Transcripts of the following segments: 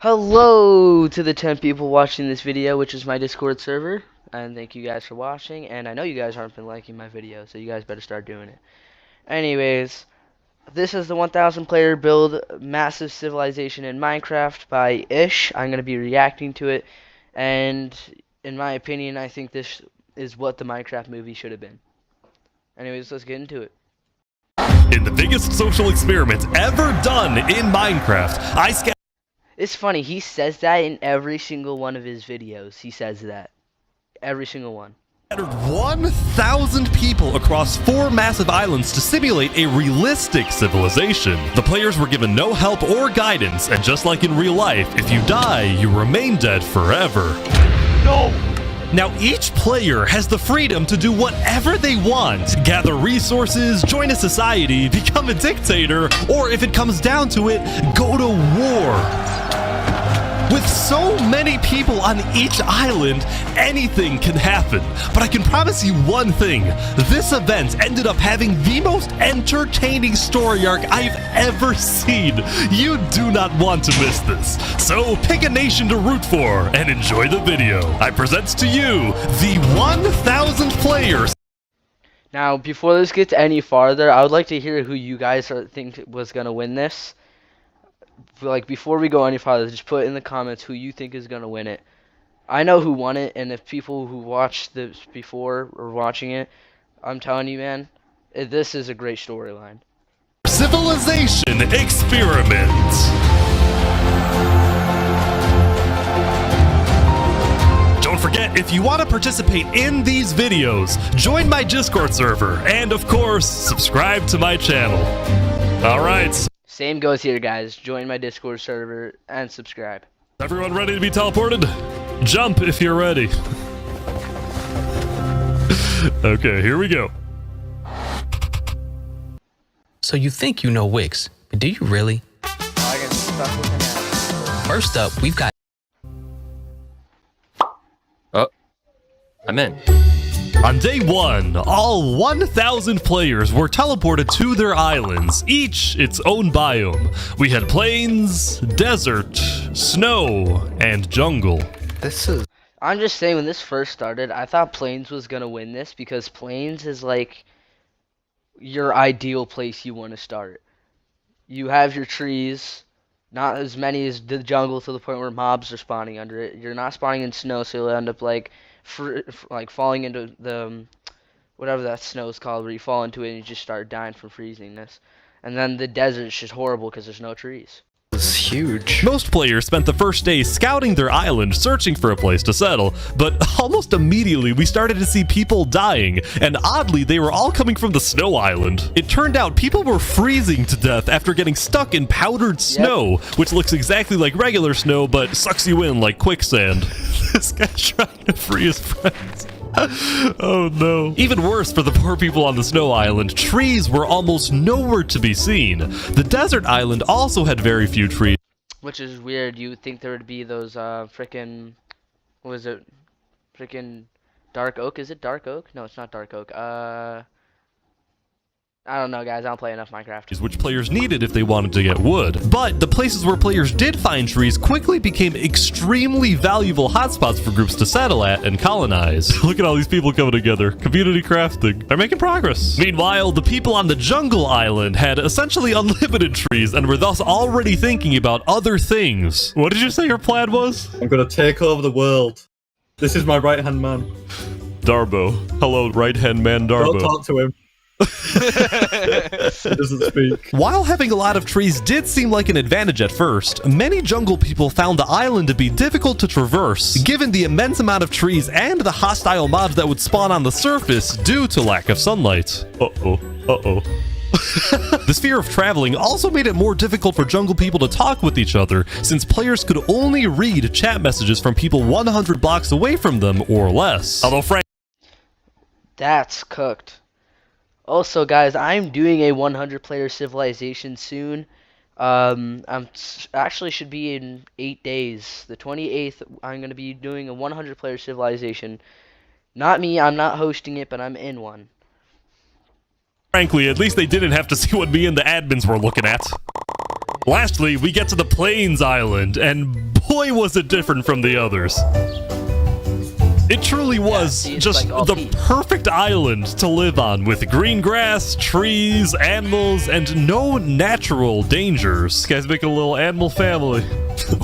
Hello to the 10 people watching this video, which is my Discord server, and thank you guys for watching. And I know you guys aren't been liking my videos, so you guys better start doing it. Anyways, this is the 1,000 player build Massive Civilization in Minecraft by Ish. I'm going to be reacting to it, and in my opinion, I think this is what the Minecraft movie should have been. Anyways, let's get into it. In the biggest social experiment ever done in Minecraft, It's funny, he says that in every single one of his videos. He says that. Every single one. scattered 1,000 people across 4 massive islands to simulate a realistic civilization. The players were given no help or guidance, and just like in real life, if you die, you remain dead forever. No! Now, each player has the freedom to do whatever they want. Gather resources, join a society, become a dictator, or if it comes down to it, go to war. With so many people on each island, anything can happen. But I can promise you one thing. This event ended up having the most entertaining story arc I've ever seen. You do not want to miss this. So pick a nation to root for and enjoy the video. I present to you the 1,000 players. Now, before this gets any farther, I would like to hear who you guys think was going to win this. Like, before we go any farther, just put in the comments who you think is going to win it. I know who won it, and if people who watched this before are watching it, I'm telling you, man, this is a great storyline. Civilization Experiment. Don't forget, if you want to participate in these videos, join my Discord server, and of course, subscribe to my channel. Alright. Same goes here, guys. Join my Discord server and subscribe. Everyone ready to be teleported? Jump if you're ready. Okay, here we go. So you think you know Wix, but do you really? First up, we've got... Oh, I'm in. On day 1, all 1,000 players were teleported to their islands, each its own biome. We had plains, desert, snow, and jungle. I'm just saying, when this first started, I thought Plains was going to win this because Plains is like your ideal place you want to start. You have your trees, not as many as the jungle to the point where mobs are spawning under it. You're not spawning in snow, so you'll end up like falling into the whatever that snow is called, where you fall into it and you just start dying from freezingness. And then the desert's just horrible because there's no trees. It's huge. Most players spent the first day scouting their island, searching for a place to settle, but almost immediately we started to see people dying, and oddly they were all coming from the snow island. It turned out people were freezing to death after getting stuck in powdered snow, which looks exactly like regular snow but sucks you in like quicksand. This guy trying to free his friends. Oh no. Even worse for the poor people on the snow island, trees were almost nowhere to be seen. The desert island also had very few trees. Which is weird. You would think there would be those frickin', what was it? Frickin' dark oak? Is it dark oak? No, it's not dark oak. I don't know, guys. I don't play enough Minecraft. Which players needed if they wanted to get wood. But the places where players did find trees quickly became extremely valuable hotspots for groups to settle at and colonize. Look at all these people coming together. Community crafting. They're making progress. Meanwhile, the people on the jungle island had essentially unlimited trees and were thus already thinking about other things. What did you say your plan was? I'm gonna take over the world. This is my right-hand man. Darbo. Hello, right-hand man Darbo. Don't talk to him. He doesn't speak. While having a lot of trees did seem like an advantage at first, many jungle people found the island to be difficult to traverse, given the immense amount of trees and the hostile mobs that would spawn on the surface due to lack of sunlight. This fear of traveling also made it more difficult for jungle people to talk with each other, since players could only read chat messages from people 100 blocks away from them or less. Although That's cooked. Also, guys, I'm doing a 100 player civilization soon. Actually should be in 8 days. The 28th, I'm going to be doing a 100 player civilization. Not me, I'm not hosting it, but I'm in one. frankly, at least they didn't have to see what me and the admins were looking at. Lastly, we get to the Plains Island, and boy was it different from the others. It truly was see, it's just like all the peat. perfect island to live on, with green grass, trees, animals, and no natural dangers. This guy's making a little animal family.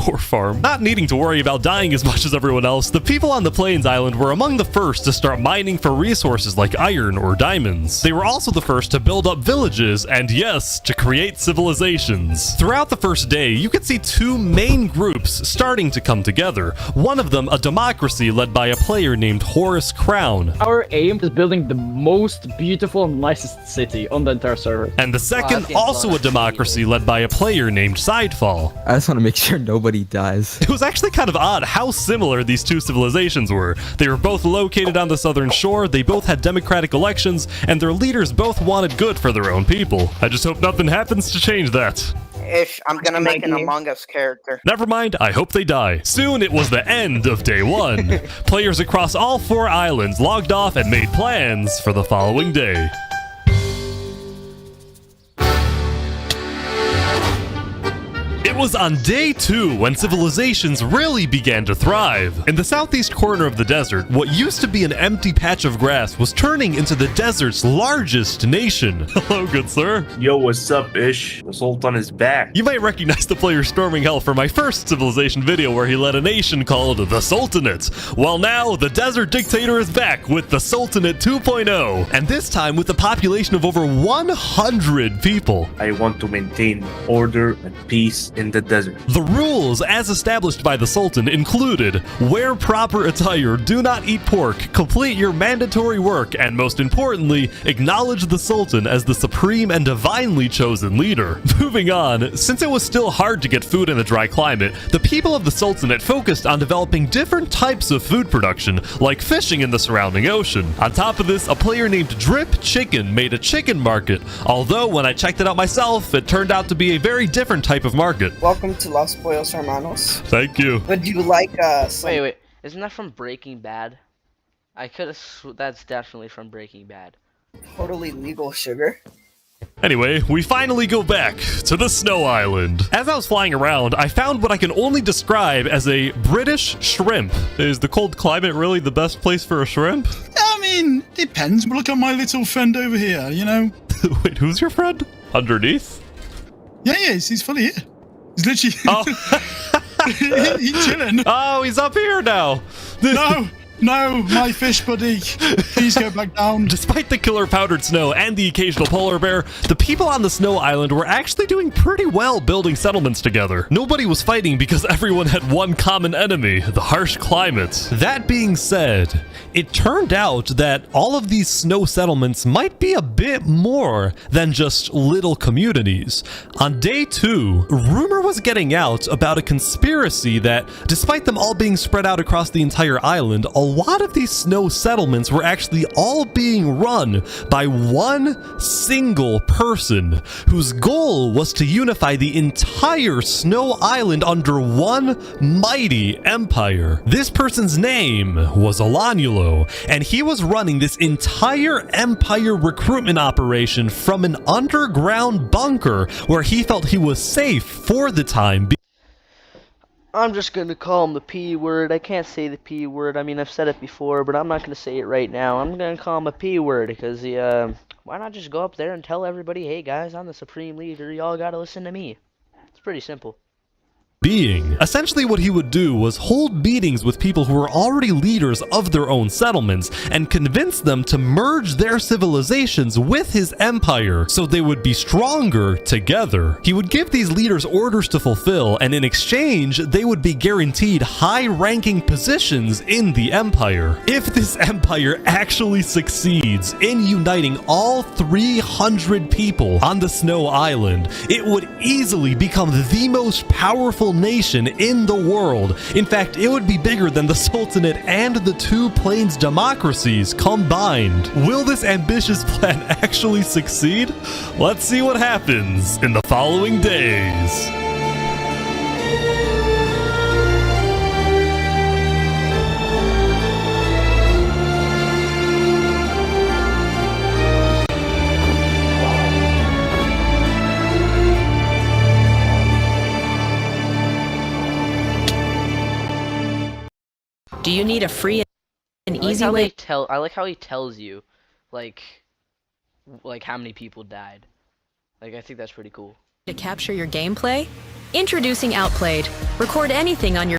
Or farm. Not needing to worry about dying as much as everyone else, the people on the Plains Island were among the first to start mining for resources like iron or diamonds. They were also the first to build up villages and, yes, to create civilizations. Throughout the first day, you could see two main groups starting to come together. One of them a democracy led by a player named Horace Crown, Our aim is building the most beautiful and nicest city on the entire server. and the second fucking also a love democracy led by a player named Sidefall. I just want to make sure nobody dies. It was actually kind of odd how similar these two civilizations were. They were both located on the southern shore, they both had democratic elections, and their leaders both wanted good for their own people. I just hope nothing happens to change that. Ish, I'm gonna make an Among Us character. Never mind, I hope they die. Soon it was the end of day one. Players across all 4 islands logged off and made plans for the following day. It was on day 2 when civilizations really began to thrive. In the southeast corner of the desert, what used to be an empty patch of grass was turning into the desert's largest nation. Hello, good sir. Yo, what's up, Ish? The Sultan is back. You might recognize the player Storming Hell from my first Civilization video where he led a nation called the Sultanate. Well, now, the Desert Dictator is back with the Sultanate 2.0, and this time with a population of over 100 people. I want to maintain order and peace in the desert. The rules, as established by the Sultan, included wear proper attire, do not eat pork, complete your mandatory work, and most importantly, acknowledge the Sultan as the supreme and divinely chosen leader. Moving on, since it was still hard to get food in a dry climate, the people of the Sultanate focused on developing different types of food production, like fishing in the surrounding ocean. On top of this, a player named Drip Chicken made a chicken market, although when I checked it out myself, it turned out to be a very different type of market. Welcome to Los Pollos Hermanos. Thank you. Would you like some Wait, isn't that from Breaking Bad? I could have. That's definitely from Breaking Bad. totally legal sugar? Anyway, we finally go back to the Snow Island. As I was flying around, I found what I can only describe as a British shrimp. Is the cold climate really the best place for a shrimp? I mean, depends. But look at my little friend over here, you know? Wait, who's your friend? Underneath? Yeah, he's fully here. He's literally... Oh, he's chilling. oh, he's up here now. No, my fish buddy. Please go back down. Despite the killer powdered snow and the occasional polar bear, the people on the Snow Island were actually doing pretty well building settlements together. Nobody was fighting because everyone had one common enemy, the harsh climate. That being said, it turned out that all of these snow settlements might be a bit more than just little communities. On day 2, rumor was getting out about a conspiracy that, despite them all being spread out across the entire island, a lot of these snow settlements were actually all being run by one single person whose goal was to unify the entire Snow Island under one mighty empire. This person's name was Alanulo, and he was running this entire empire recruitment operation from an underground bunker where he felt he was safe for the time being. I'm just gonna call him the P word. I can't say the P word. I mean, I've said it before, but I'm not gonna say it right now. I'm gonna call him a P word because why not just go up there and tell everybody, hey guys, I'm the supreme leader. Y'all gotta listen to me. It's pretty simple. Essentially what he would do was hold meetings with people who were already leaders of their own settlements and convince them to merge their civilizations with his empire so they would be stronger together. He would give these leaders orders to fulfill, and in exchange they would be guaranteed high-ranking positions in the empire. If this empire actually succeeds in uniting all 300 people on the Snow Island, it would easily become the most powerful nation in the world. In fact, it would be bigger than the Sultanate and the two Plains democracies combined. Will this ambitious plan actually succeed? Let's see what happens in the following days. Do you need a free and easy way? I like how he tells you, like how many people died. Like, I think that's pretty cool. To capture your gameplay? Introducing Outplayed. Record anything on your...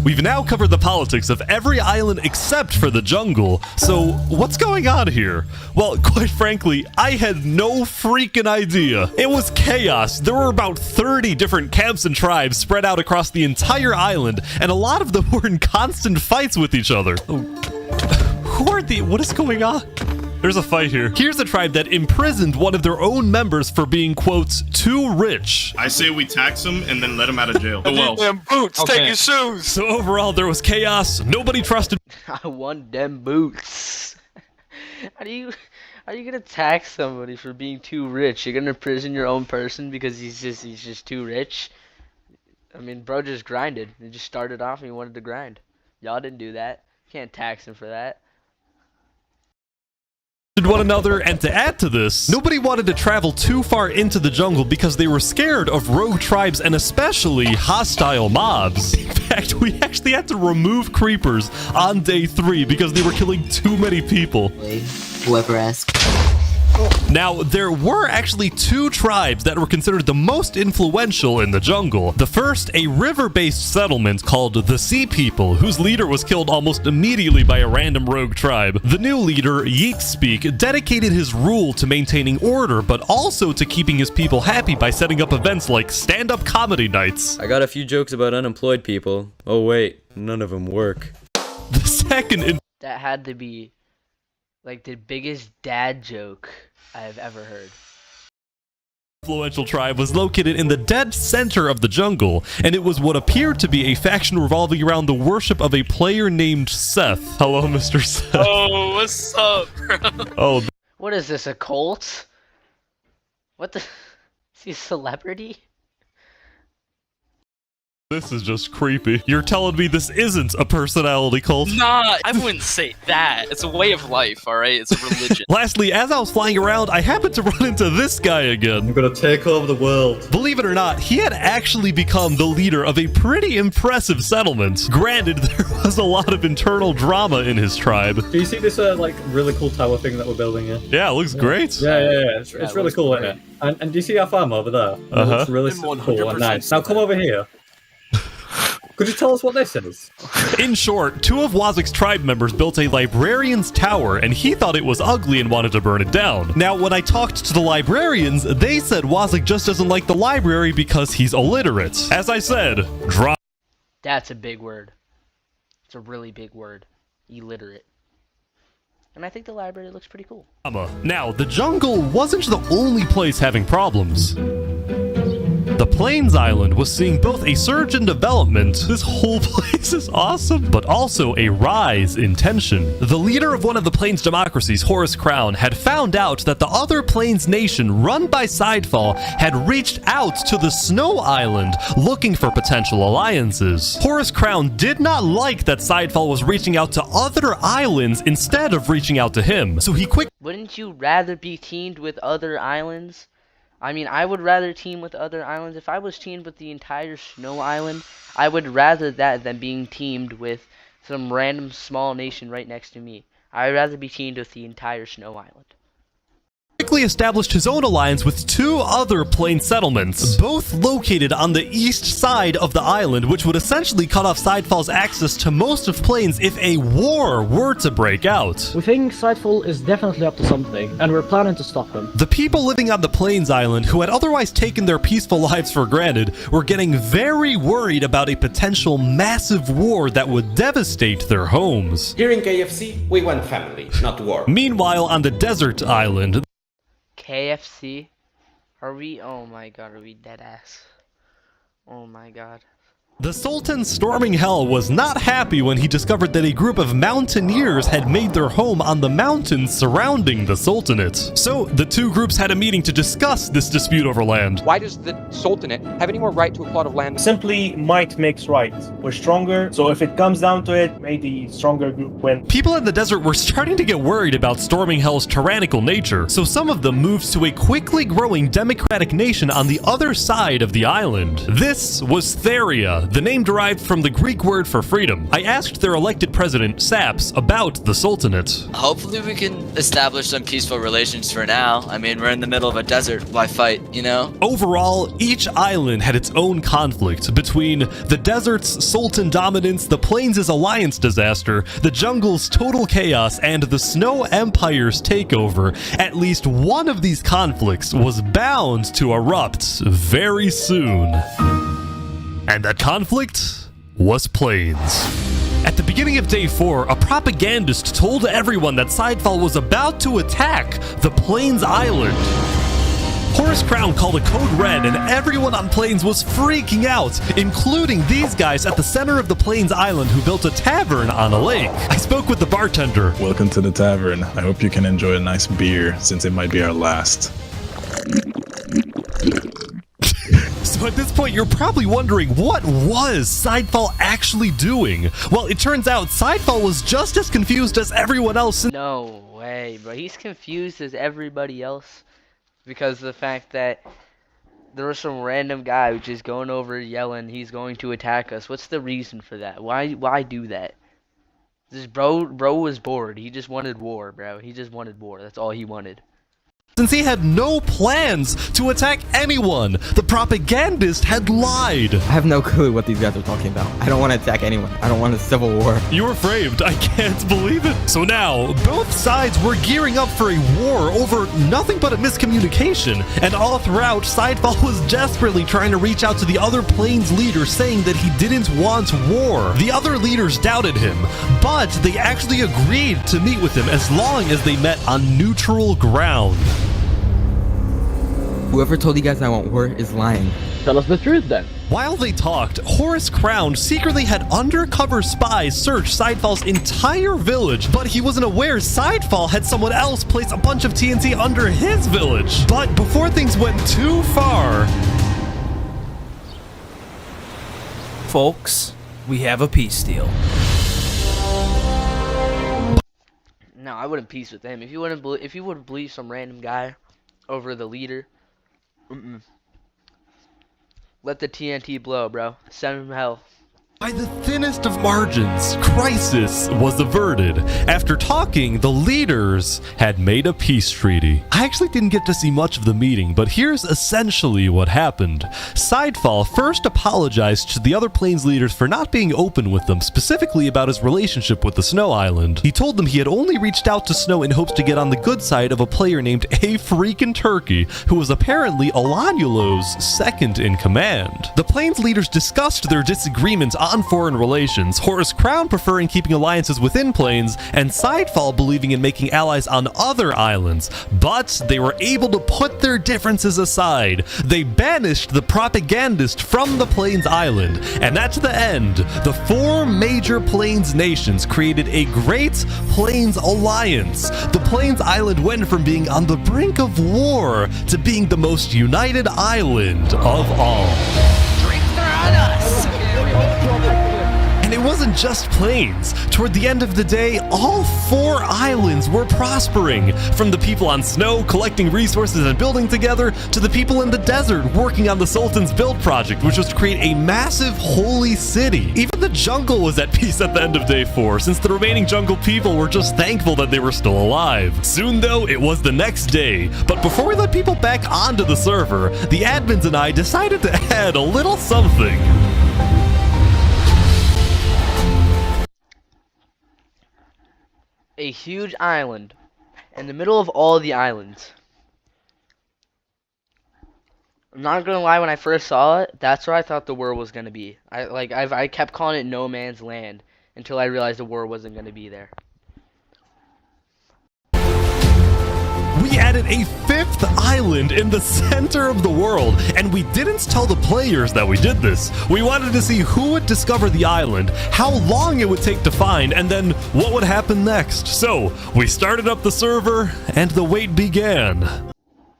We've now covered the politics of every island except for the jungle, so what's going on here? Well, quite frankly, I had no freaking idea. It was chaos. There were about 30 different camps and tribes spread out across the entire island, and a lot of them were in constant fights with each other. Who are the... What is going on? There's a fight here. Here's a tribe that imprisoned one of their own members for being, quote, too rich. I say we tax him and then let him out of jail. Who else? Them boots, take your shoes. So overall, there was chaos. Nobody trusted... I want them boots. How are you gonna tax somebody for being too rich? You're gonna imprison your own person because he's just too rich? I mean, bro just grinded. He just started off and he wanted to grind. Y'all didn't do that. Can't tax him for that. One another, and to add to this, nobody wanted to travel too far into the jungle because they were scared of rogue tribes and especially hostile mobs. In fact, we actually had to remove creepers on day 3 because they were killing too many people. Whoever asked. Now, there were actually 2 tribes that were considered the most influential in the jungle. The first, a river-based settlement called the Sea People, whose leader was killed almost immediately by a random rogue tribe. The new leader, Yeetspeak, dedicated his rule to maintaining order, but also to keeping his people happy by setting up events like stand-up comedy nights. I got a few jokes about unemployed people. Oh wait, none of them work. The second... That had to be like the biggest dad joke I've ever heard. Influential tribe was located in the dead center of the jungle, and it was what appeared to be a faction revolving around the worship of a player named Seth. Hello, Mr. Seth. Oh, what's up, bro? Oh. What is this, a cult? What the? Is he a celebrity? This is just creepy. You're telling me this isn't a personality cult? Nah, I wouldn't say that. It's a way of life, alright? It's a religion. Lastly, as I was flying around, I happened to run into this guy again. I'm gonna take over the world. Believe it or not, he had actually become the leader of a pretty impressive settlement. Granted, there was a lot of internal drama in his tribe. Do you see this like really cool tower thing that we're building here? Yeah, it looks great. Yeah. It's really cool, isn't it? And do you see our farm over there? It looks really cool and nice. Now come over here. Could you tell us what this is? In short, 2 of Wazik's tribe members built a librarian's tower, and he thought it was ugly and wanted to burn it down. Now, when I talked to the librarians, they said Wazik just doesn't like the library because he's illiterate. As I said, drop. That's a big word. It's a really big word. Illiterate. And I think the library looks pretty cool. Now, the jungle wasn't the only place having problems. The Plains Island was seeing both a surge in development, this whole place is awesome, but also a rise in tension. The leader of one of the Plains democracies, Horus Crown, had found out that the other Plains nation, run by Sidefall, had reached out to the Snow Island looking for potential alliances. Horus Crown did not like that Sidefall was reaching out to other islands instead of reaching out to him, so he quickly... Wouldn't you rather be teamed with other islands? I mean, I would rather team with other islands. If I was teamed with the entire Snow Island, I would rather that than being teamed with some random small nation right next to me. I'd rather be teamed with the entire Snow Island. Quickly established his own alliance with 2 other Plains settlements, both located on the east side of the island, which would essentially cut off Sidefall's access to most of Plains if a war were to break out. We think Sidefall is definitely up to something, and we're planning to stop him. The people living on the Plains Island, who had otherwise taken their peaceful lives for granted, were getting very worried about a potential massive war that would devastate their homes. Here in KFC, we want family, not war. Meanwhile, on the desert island, KFC? Are we? Oh my god, are we dead ass? Oh my god. the Sultan Storming Hell was not happy when he discovered that a group of mountaineers had made their home on the mountains surrounding the Sultanate. So the 2 groups had a meeting to discuss this dispute over land. Why does the Sultanate have any more right to a plot of land? Simply, might makes right. We're stronger, so if it comes down to it, may the stronger group win. People in the desert were starting to get worried about Storming Hell's tyrannical nature, so some of them moved to a quickly growing democratic nation on the other side of the island. This was Theria, Alexandria, the name derived from the Greek word for freedom. I asked their elected president, Saps, about the Sultanate. Hopefully we can establish some peaceful relations for now. I mean, we're in the middle of a desert. Why fight, you know? Overall, each island had its own conflict between the desert's Sultan dominance, the plains' alliance disaster, the jungle's total chaos, and the Snow Empire's takeover. At least one of these conflicts was bound to erupt very soon. And that conflict was Plains. At the beginning of day 4, a propagandist told everyone that Sidefall was about to attack the Plains Island. Horus Crown called a code red and everyone on Plains was freaking out, including these guys at the center of the Plains Island who built a tavern on a lake. I spoke with the bartender. Welcome to the tavern. I hope you can enjoy a nice beer since it might be our last. So at this point, you're probably wondering, what was Sidefall actually doing? Well, it turns out Sidefall was just as confused as everyone else. No way, bro. He's confused as everybody else because of the fact that there was some random guy who's just going over yelling he's going to attack us. What's the reason for that? Why do that? This bro was bored. He just wanted war, bro. He just wanted war. That's all he wanted. Since he had no plans to attack anyone, the propagandist had lied. I have no clue what these guys are talking about. I don't want to attack anyone. I don't want a civil war. You were framed. I can't believe it. So now, both sides were gearing up for a war over nothing but a miscommunication. And all throughout, Sidefall was desperately trying to reach out to the other Plains leaders saying that he didn't want war. The other leaders doubted him, but they actually agreed to meet with him as long as they met on neutral ground. Whoever told you guys I want war is lying. Tell us the truth then. While they talked, Horus Crown secretly had undercover spies search Sidefall's entire village, but he wasn't aware Sidefall had someone else place a bunch of TNT under his village. But before things went too far... Folks, we have a peace deal. No, I wouldn't peace with him. If you would believe some random guy over the leader, let the TNT blow, bro. Send him to hell. By the thinnest of margins, crisis was averted. After talking, the leaders had made a peace treaty. I actually didn't get to see much of the meeting, but here's essentially what happened. Sidefall first apologized to the other Plains leaders for not being open with them, specifically about his relationship with the Snow Island. He told them he had only reached out to Snow in hopes to get on the good side of a player named A Freakin' Turkey, who was apparently Alanulo's second in command. The Plains leaders discussed their disagreements on foreign relations, Horus Crown preferring keeping alliances within Plains, and Sidefall believing in making allies on other islands. But they were able to put their differences aside. They banished the propagandist from the Plains Island, and at the end, the 4 major Plains nations created a Great Plains Alliance. The Plains Island went from being on the brink of war to being the most united island of all. Drinks are on us! And it wasn't just Plains. Toward the end of the day, all 4 islands were prospering. From the people on Snow collecting resources and building together, to the people in the desert working on the Sultan's build project, which was to create a massive holy city. Even the jungle was at peace at the end of day 4, since the remaining jungle people were just thankful that they were still alive. Soon though, it was the next day. But before we let people back onto the server, the admins and I decided to add a little something. A huge island in the middle of all the islands. I'm not gonna lie, when I first saw it, that's where I thought the world was gonna be. I kept calling it No Man's Land until I realized the war wasn't gonna be there. We added a 5th island in the center of the world, and we didn't tell the players that we did this. We wanted to see who would discover the island, how long it would take to find, and then what would happen next. So, we started up the server, and the wait began.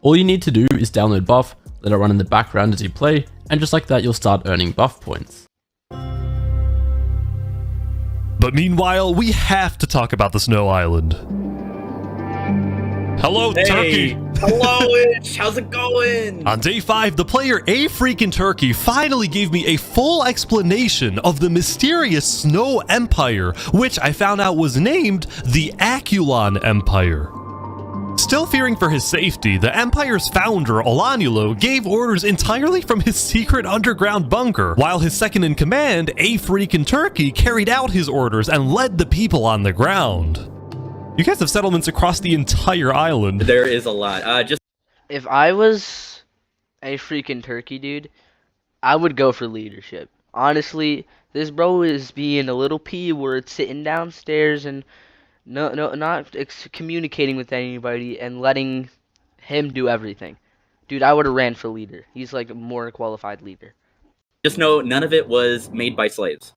All you need to do is download Buff, let it run in the background as you play, and just like that you'll start earning buff points. But meanwhile, we have to talk about the Snow Island. Hello, Hey. Turkey! Hello, Itch. How's it going? On day 5, the player A Freakin' Turkey finally gave me a full explanation of the mysterious Snow Empire, which I found out was named the Aculon Empire. Still fearing for his safety, the Empire's founder, Olanulo, gave orders entirely from his secret underground bunker, while his second-in-command, A Freakin' Turkey, carried out his orders and led the people on the ground. You guys have settlements across the entire island. There is a lot. If I was A Freakin' Turkey, dude, I would go for leadership. Honestly, this bro is being a little P-word, sitting downstairs and not communicating with anybody and letting him do everything. Dude, I would have ran for leader. He's like a more qualified leader. Just know none of it was made by slaves.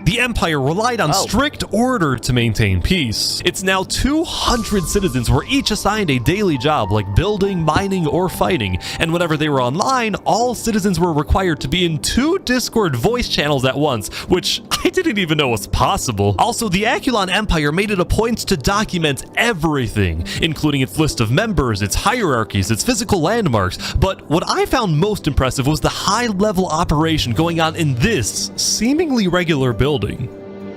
The Empire relied on strict order to maintain peace. It's now 200 citizens were each assigned a daily job like building, mining, or fighting, and whenever they were online, all citizens were required to be in 2 Discord voice channels at once, which I didn't even know was possible. Also, the Aculon Empire made it a point to document everything, including its list of members, its hierarchies, its physical landmarks, but what I found most impressive was the high-level operation going on in this seemingly regular building.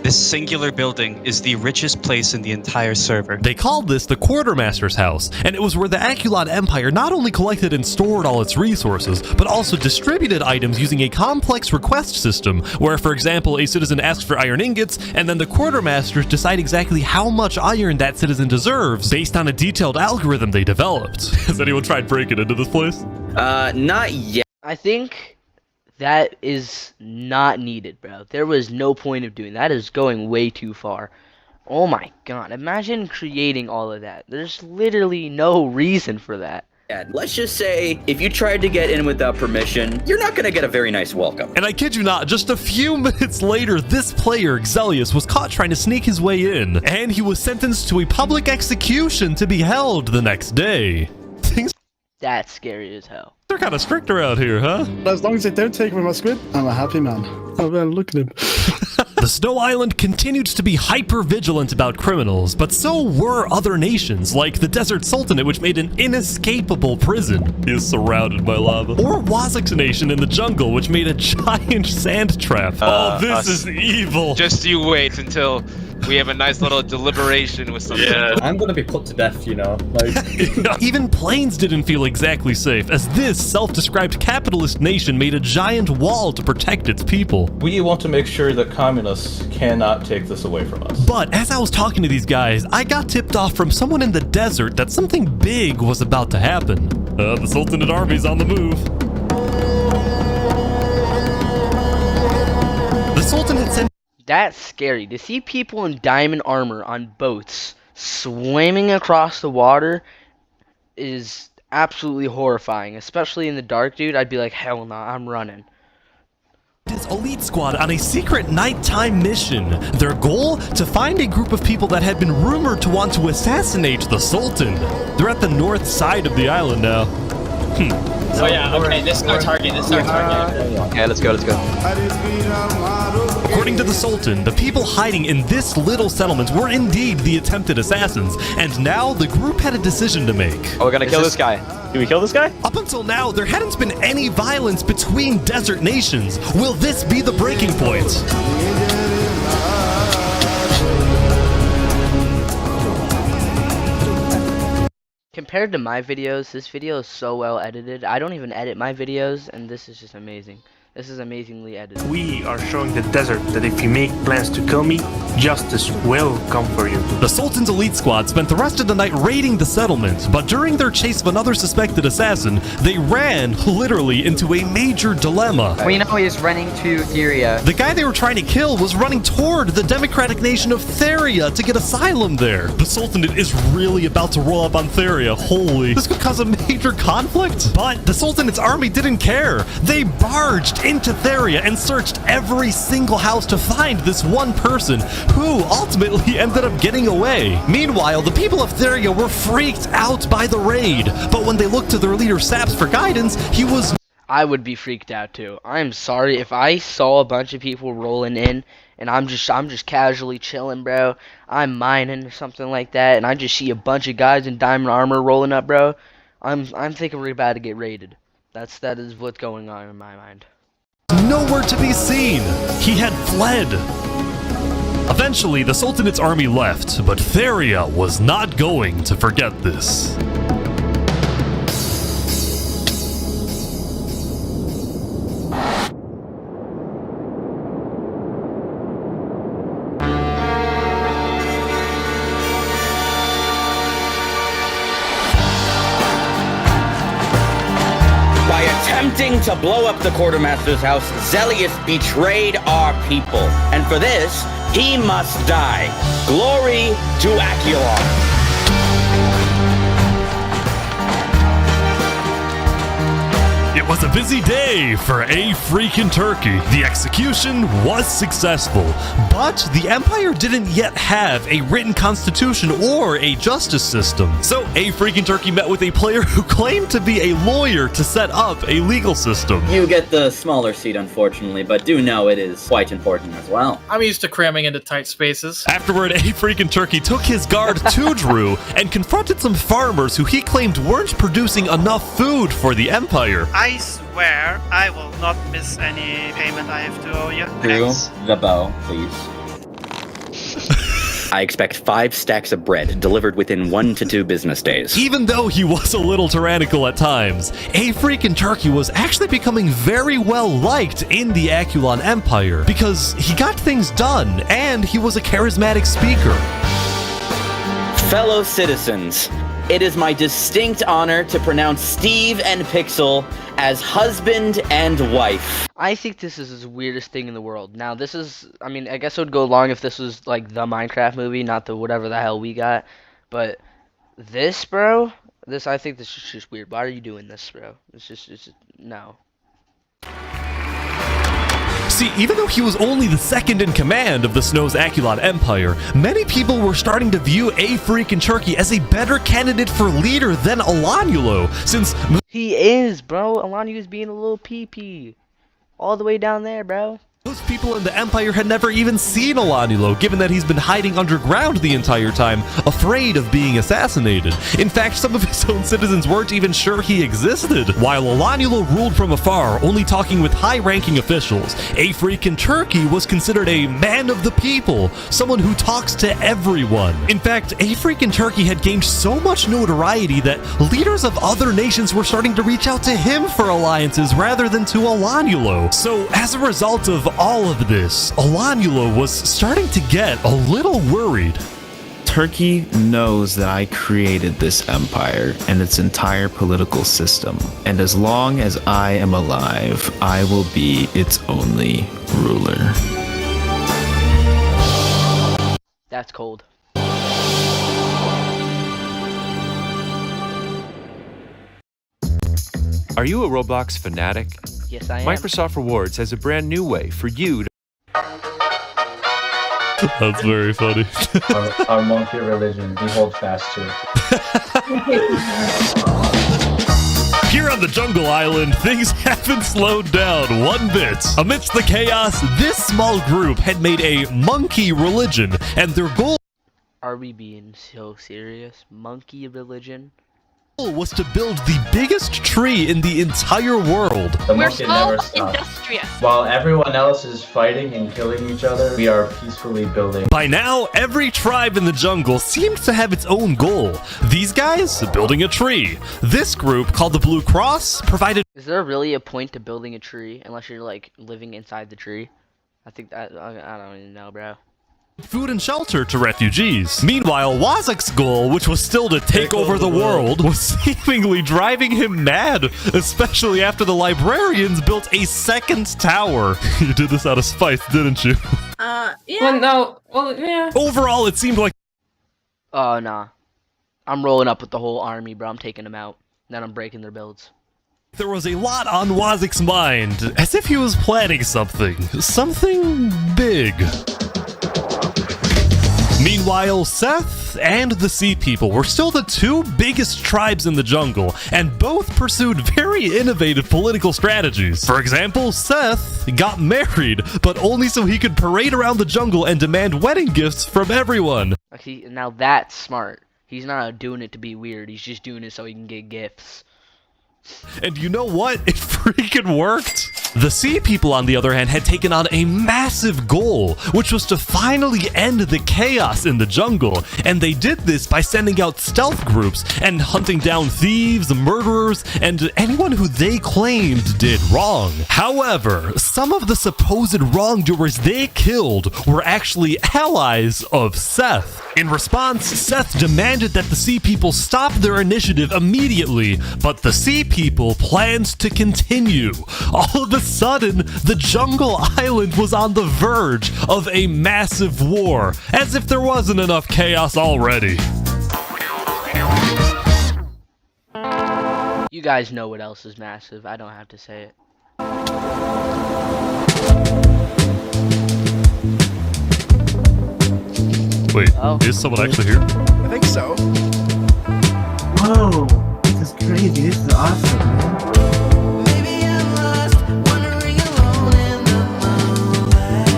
This singular building is the richest place in the entire server. They called this the Quartermaster's House, and it was where the Aculon Empire not only collected and stored all its resources, but also distributed items using a complex request system, where, for example, a citizen asks for iron ingots, and then the Quartermasters decide exactly how much iron that citizen deserves, based on a detailed algorithm they developed. Has anyone tried breaking into this place? Not yet. I think that is not needed, bro. There was no point of doing that. That is going way too far. Oh my god, imagine creating all of that. There's literally no reason for that. Let's just say, if you tried to get in without permission, you're not going to get a very nice welcome. And I kid you not, just a few minutes later, this player, Xelius, was caught trying to sneak his way in, and he was sentenced to a public execution to be held the next day. That's scary as hell. They're kind of strict around here, huh? As long as they don't take away my squid, I'm a happy man. Oh man, look at him. The Snow Island continued to be hyper-vigilant about criminals, but so were other nations, like the Desert Sultanate, which made an inescapable prison. He is surrounded by lava. Or Wazak's nation in the jungle, which made a giant sand trap. Oh, this is evil. Just you wait until we have a nice little deliberation with something. Yeah. I'm gonna be put to death, you know. Like even planes didn't feel exactly safe, as this self-described capitalist nation made a giant wall to protect its people. We want to make sure that communists cannot take this away from us. But as I was talking to these guys, I got tipped off from someone in the desert that something big was about to happen. The Sultanate army's on the move. The Sultanate sent... That's scary. To see people in diamond armor on boats swimming across the water is absolutely horrifying. Especially in the dark, dude. I'd be like, hell no, I'm running. This elite squad on a secret nighttime mission. Their goal? To find a group of people that had been rumored to want to assassinate the Sultan. They're at the north side of the island now. Oh yeah, okay, this is our target, Okay, let's go. According to the Sultan, the people hiding in this little settlement were indeed the attempted assassins, and now the group had a decision to make. Oh, we're gonna kill this guy. Do we kill this guy? Up until now, there hadn't been any violence between desert nations. Will this be the breaking point? Compared to my videos, this video is so well edited. I don't even edit my videos, and this is just amazing. This is amazingly edited. We are showing the desert that if you make plans to kill me, justice will come for you. The Sultan's elite squad spent the rest of the night raiding the settlement, but during their chase of another suspected assassin, they ran, literally, into a major dilemma. We know he's running to Theria. The guy they were trying to kill was running toward the democratic nation of Theria to get asylum there. The Sultanate is really about to roll up on Theria. Holy. This could cause a major conflict. But the Sultanate's army didn't care. They barged into Theria and searched every single house to find this one person, who ultimately ended up getting away. Meanwhile, the people of Theria were freaked out by the raid, but when they looked to their leader Saps for guidance, he was... I would be freaked out too. I'm sorry if I saw a bunch of people rolling in and I'm just casually chilling, bro. I'm mining or something like that, and I just see a bunch of guys in diamond armor rolling up, bro. I'm thinking we're about to get raided. That is what's going on in my mind. Nowhere to be seen. He had fled. Eventually, the Sultanate's army left, but Theria was not going to forget this. Attempting to blow up the quartermaster's house, Zelius betrayed our people. And for this, he must die. Glory to Aculon. It was a busy day for A Freakin' Turkey. The execution was successful, but the Empire didn't yet have a written constitution or a justice system. So A Freakin' Turkey met with a player who claimed to be a lawyer to set up a legal system. You get the smaller seat, unfortunately, but do know it is quite important as well. I'm used to cramming into tight spaces. Afterward, A Freakin' Turkey took his guard to Drew and confronted some farmers who he claimed weren't producing enough food for the Empire. I swear I will not miss any payment I have to owe you. Drew, the bow, please. I expect 5 stacks of bread delivered within 1 to 2 business days. Even though he was a little tyrannical at times, A Freakin' Turkey was actually becoming very well liked in the Aculon Empire because he got things done and he was a charismatic speaker. Fellow citizens, it is my distinct honor to pronounce Steve and Pixel as husband and wife. I think this is the weirdest thing in the world. Now, this is, I mean, I guess it would go along if this was like the Minecraft movie, not the whatever the hell we got. But this, bro, I think this is just weird. Why are you doing this, bro? It's just no. See, even though he was only the second in command of the Snow's Aculon Empire, many people were starting to view A Freakin' Turkey as a better candidate for leader than Alanulo, since he is, bro. Alanulo's being a little pee-pee. All the way down there, bro. Most people in the Empire had never even seen Alanulo, given that he's been hiding underground the entire time, afraid of being assassinated. In fact, some of his own citizens weren't even sure he existed. While Alanulo ruled from afar, only talking with high-ranking officials, A Freakin' Turkey was considered a man of the people, someone who talks to everyone. In fact, A Freakin' Turkey had gained so much notoriety that leaders of other nations were starting to reach out to him for alliances rather than to Alanulo. So, as a result of all of this, Alanulo was starting to get a little worried. Turkey knows that I created this empire and its entire political system, and as long as I am alive, I will be its only ruler. That's cold. Are you a Roblox fanatic? Yes, I am. Microsoft Rewards has a brand new way for you to... That's very funny. our monkey religion, we hold fast to it. Here on the Jungle Island, things haven't slowed down one bit. Amidst the chaos, this small group had made a monkey religion, and their goal... Are we being so serious? Monkey religion? Was to build the biggest tree in the entire world. The monkey never stops. While everyone else is fighting and killing each other, we are peacefully building. By now, every tribe in the jungle seemed to have its own goal. These guys, building a tree. This group, called the Blue Cross, provided... Is there really a point to building a tree unless you're, like, living inside the tree? I think that... I don't even know, bro. Food and shelter to refugees. Meanwhile, Wazak's goal, which was still to take over the world, was seemingly driving him mad, especially after the librarians built a second tower. You did this out of spite, didn't you? Yeah. Well, no. Well, yeah. Overall, it seemed like... Oh, nah. I'm rolling up with the whole army, bro. I'm taking them out. Then I'm breaking their builds. There was a lot on Wazak's mind, as if he was planning something. Something big. Meanwhile, Seth and the Sea People were still the two biggest tribes in the jungle, and both pursued very innovative political strategies. For example, Seth got married, but only so he could parade around the jungle and demand wedding gifts from everyone. Okay, now that's smart. He's not doing it to be weird. He's just doing it so he can get gifts. And you know what? It freaking worked! The Sea People, on the other hand, had taken on a massive goal, which was to finally end the chaos in the jungle, and they did this by sending out stealth groups and hunting down thieves, murderers, and anyone who they claimed did wrong. However, some of the supposed wrongdoers they killed were actually allies of Seth. In response, Seth demanded that the Sea People stop their initiative immediately, but the Sea People planned to continue. All of a sudden, the jungle island was on the verge of a massive war, as if there wasn't enough chaos already. You guys know what else is massive. I don't have to say it. Wait, is someone actually here? I think so. Whoa, this is crazy. This is awesome, man.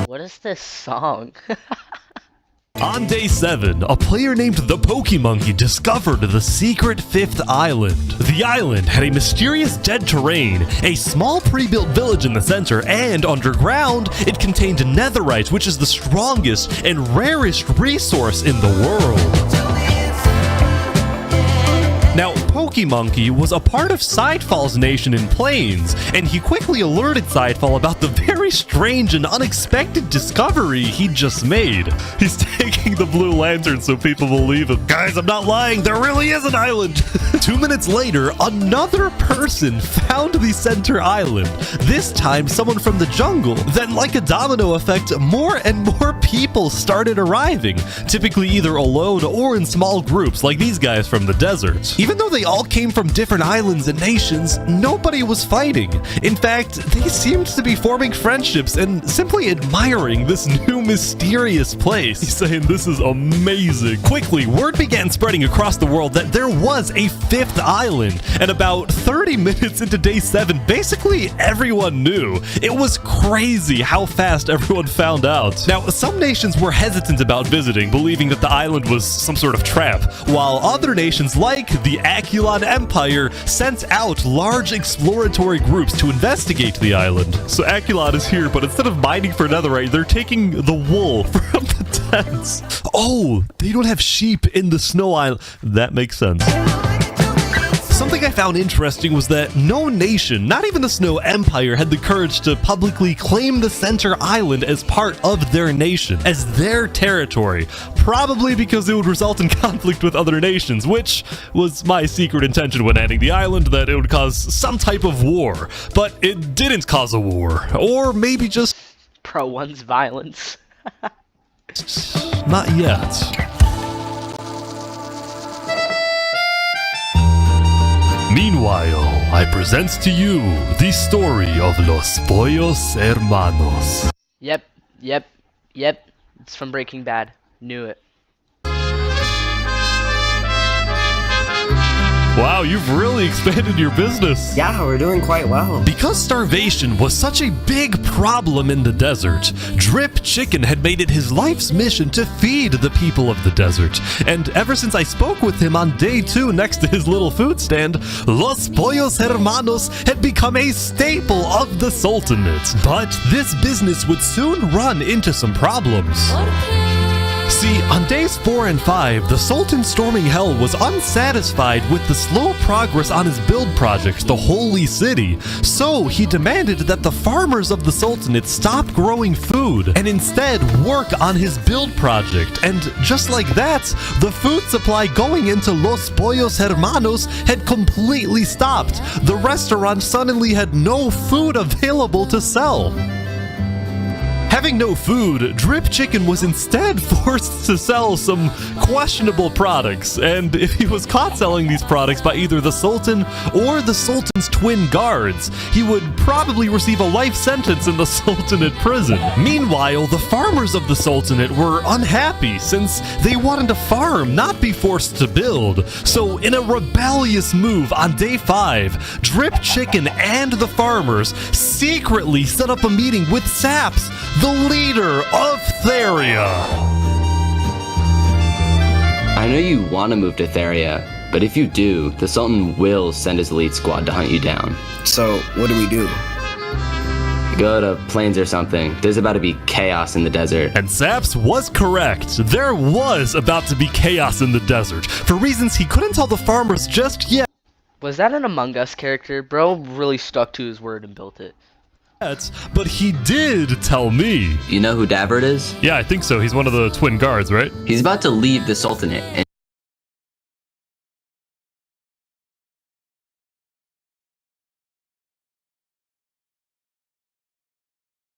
What is this song? On day 7, a player named the Pokemonkey discovered the secret 5th island. The island had a mysterious dead terrain, a small pre-built village in the center, and underground, it contained netherite, which is the strongest and rarest resource in the world. Now, Pokemonkey was a part of Sidefall's nation in Plains, and he quickly alerted Sidefall about the very strange and unexpected discovery he'd just made. He's taking the blue lantern so people believe him. Guys, I'm not lying, there really is an island! 2 minutes later, another person found the center island. This time, someone from the jungle. Then, like a domino effect, more and more people started arriving, typically either alone or in small groups, like these guys from the desert. Even though they all came from different islands and nations, nobody was fighting. In fact, they seemed to be forming friendships and simply admiring this new mysterious place. He's saying this is amazing. Quickly, word began spreading across the world that there was a 5th island, and about 30 minutes into day 7, basically everyone knew. It was crazy how fast everyone found out. Now, some nations were hesitant about visiting, believing that the island was some sort of trap, while other nations like the Aculon Empire sent out large exploratory groups to investigate the island. So Aculon is here, but instead of mining for netherite, they're taking the wool from the tents. Oh, they don't have sheep in the snow island. That makes sense. Something I found interesting was that no nation, not even the Snow Empire, had the courage to publicly claim the center island as part of their nation, as their territory, probably because it would result in conflict with other nations, which was my secret intention when adding the island, that it would cause some type of war. But it didn't cause a war, or maybe just... Pro one's violence. Not yet. Meanwhile, I present to you the story of Los Pollos Hermanos. Yep. It's from Breaking Bad. Knew it. Wow, you've really expanded your business. Yeah, we're doing quite well. Because starvation was such a big problem in the desert, Drip Chicken had made it his life's mission to feed the people of the desert. And ever since I spoke with him on day 2 next to his little food stand, Los Pollos Hermanos had become a staple of the Sultanate. But this business would soon run into some problems. See, on days 4 and 5, the Sultan storming hell was unsatisfied with the slow progress on his build project, the Holy City. So he demanded that the farmers of the Sultanate stop growing food and instead work on his build project. And just like that, the food supply going into Los Pollos Hermanos had completely stopped. The restaurant suddenly had no food available to sell. Having no food, Drip Chicken was instead forced to sell some questionable products, and if he was caught selling these products by either the Sultan or the Sultan's twin guards, he would probably receive a life sentence in the Sultanate prison. Meanwhile, the farmers of the Sultanate were unhappy since they wanted to farm, not be forced to build. So in a rebellious move on day 5, Drip Chicken and the farmers secretly set up a meeting with Saps, the leader of Theria. I know you want to move to Theria, but if you do, the Sultan will send his elite squad to hunt you down. So, what do we do? Go to Plains or something. There's about to be chaos in the desert. And Zaps was correct. There was about to be chaos in the desert, for reasons he couldn't tell the farmers just yet. Was that an Among Us character? Bro really stuck to his word and built it. But he did tell me. You know who Davert is? Yeah, I think so. He's one of the twin guards, right? He's about to leave the Sultanate.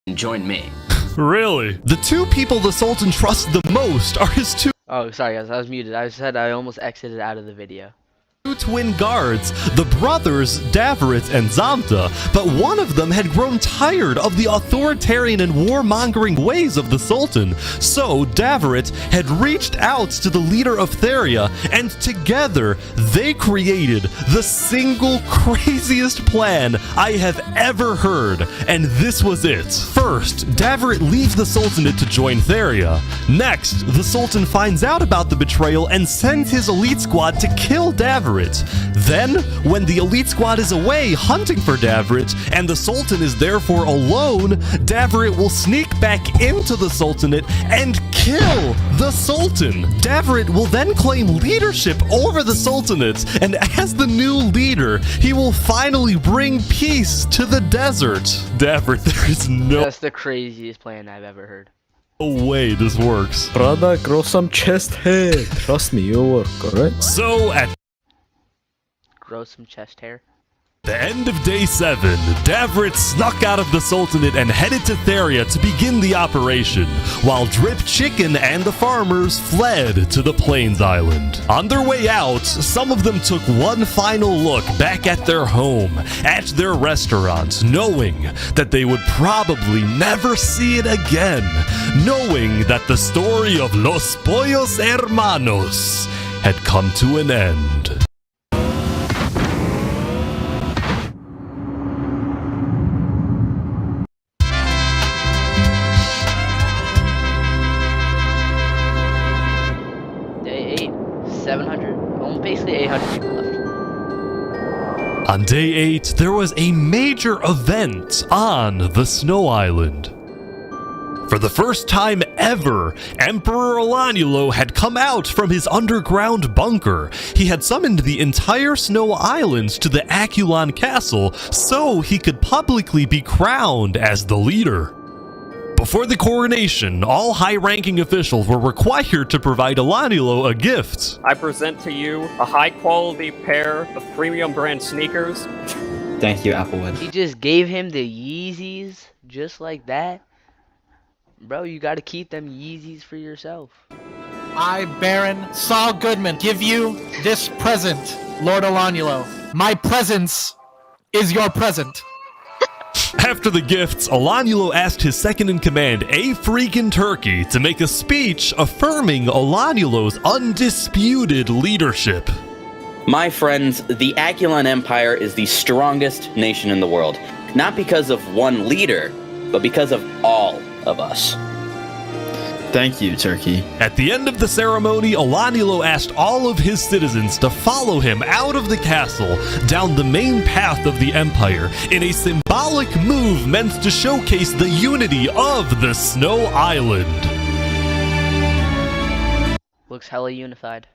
And join me. Really? The two people the Sultan trusts the most are his two... Oh, sorry guys, I was muted. I said I almost exited out of the video. Twin guards, the brothers Davrit and Zamta, but one of them had grown tired of the authoritarian and warmongering ways of the Sultan. So Davrit had reached out to the leader of Theria, and together they created the single craziest plan I have ever heard, and this was it. First, Davrit leaves the Sultanate to join Theria. Next, the Sultan finds out about the betrayal and sends his elite squad to kill Davrit. Then, when the elite squad is away hunting for Davrit, and the Sultan is therefore alone, Davrit will sneak back into the Sultanate and kill the Sultan. Davrit will then claim leadership over the Sultanate, and as the new leader, he will finally bring peace to the desert. Davrit, there is no... That's the craziest plan I've ever heard. No way this works. Brother, grow some chest hair. Trust me, it'll work, alright? So, at grow some chest hair. the end of day 7, Davrit snuck out of the Sultanate and headed to Theria to begin the operation, while Drip Chicken and the farmers fled to the Plains Island. On their way out, some of them took one final look back at their home, at their restaurant, knowing that they would probably never see it again, knowing that the story of Los Pollos Hermanos had come to an end. Basically 800 people left. On day 8, there was a major event on the Snow Island. For the first time ever, Emperor Olanulo had come out from his underground bunker. He had summoned the entire Snow Island to the Aculon Castle so he could publicly be crowned as the leader. Before the coronation, all high-ranking officials were required to provide Olanulo a gift. I present to you a high-quality pair of premium brand sneakers. Thank you, Applewood. He just gave him the Yeezys, just like that. Bro, you gotta keep them Yeezys for yourself. I, Baron Saul Goodman, give you this present, Lord Olanulo. My presence is your present. After the gifts, Olanulo asked his second-in-command, A Freakin' Turkey, to make a speech affirming Olanulo's undisputed leadership. My friends, the Aculon Empire is the strongest nation in the world. Not because of one leader, but because of all of us. Thank you, Turkey. At the end of the ceremony, Olanulo asked all of his citizens to follow him out of the castle, down the main path of the Empire, in a symbolic move meant to showcase the unity of the Snow Island. Looks hella unified.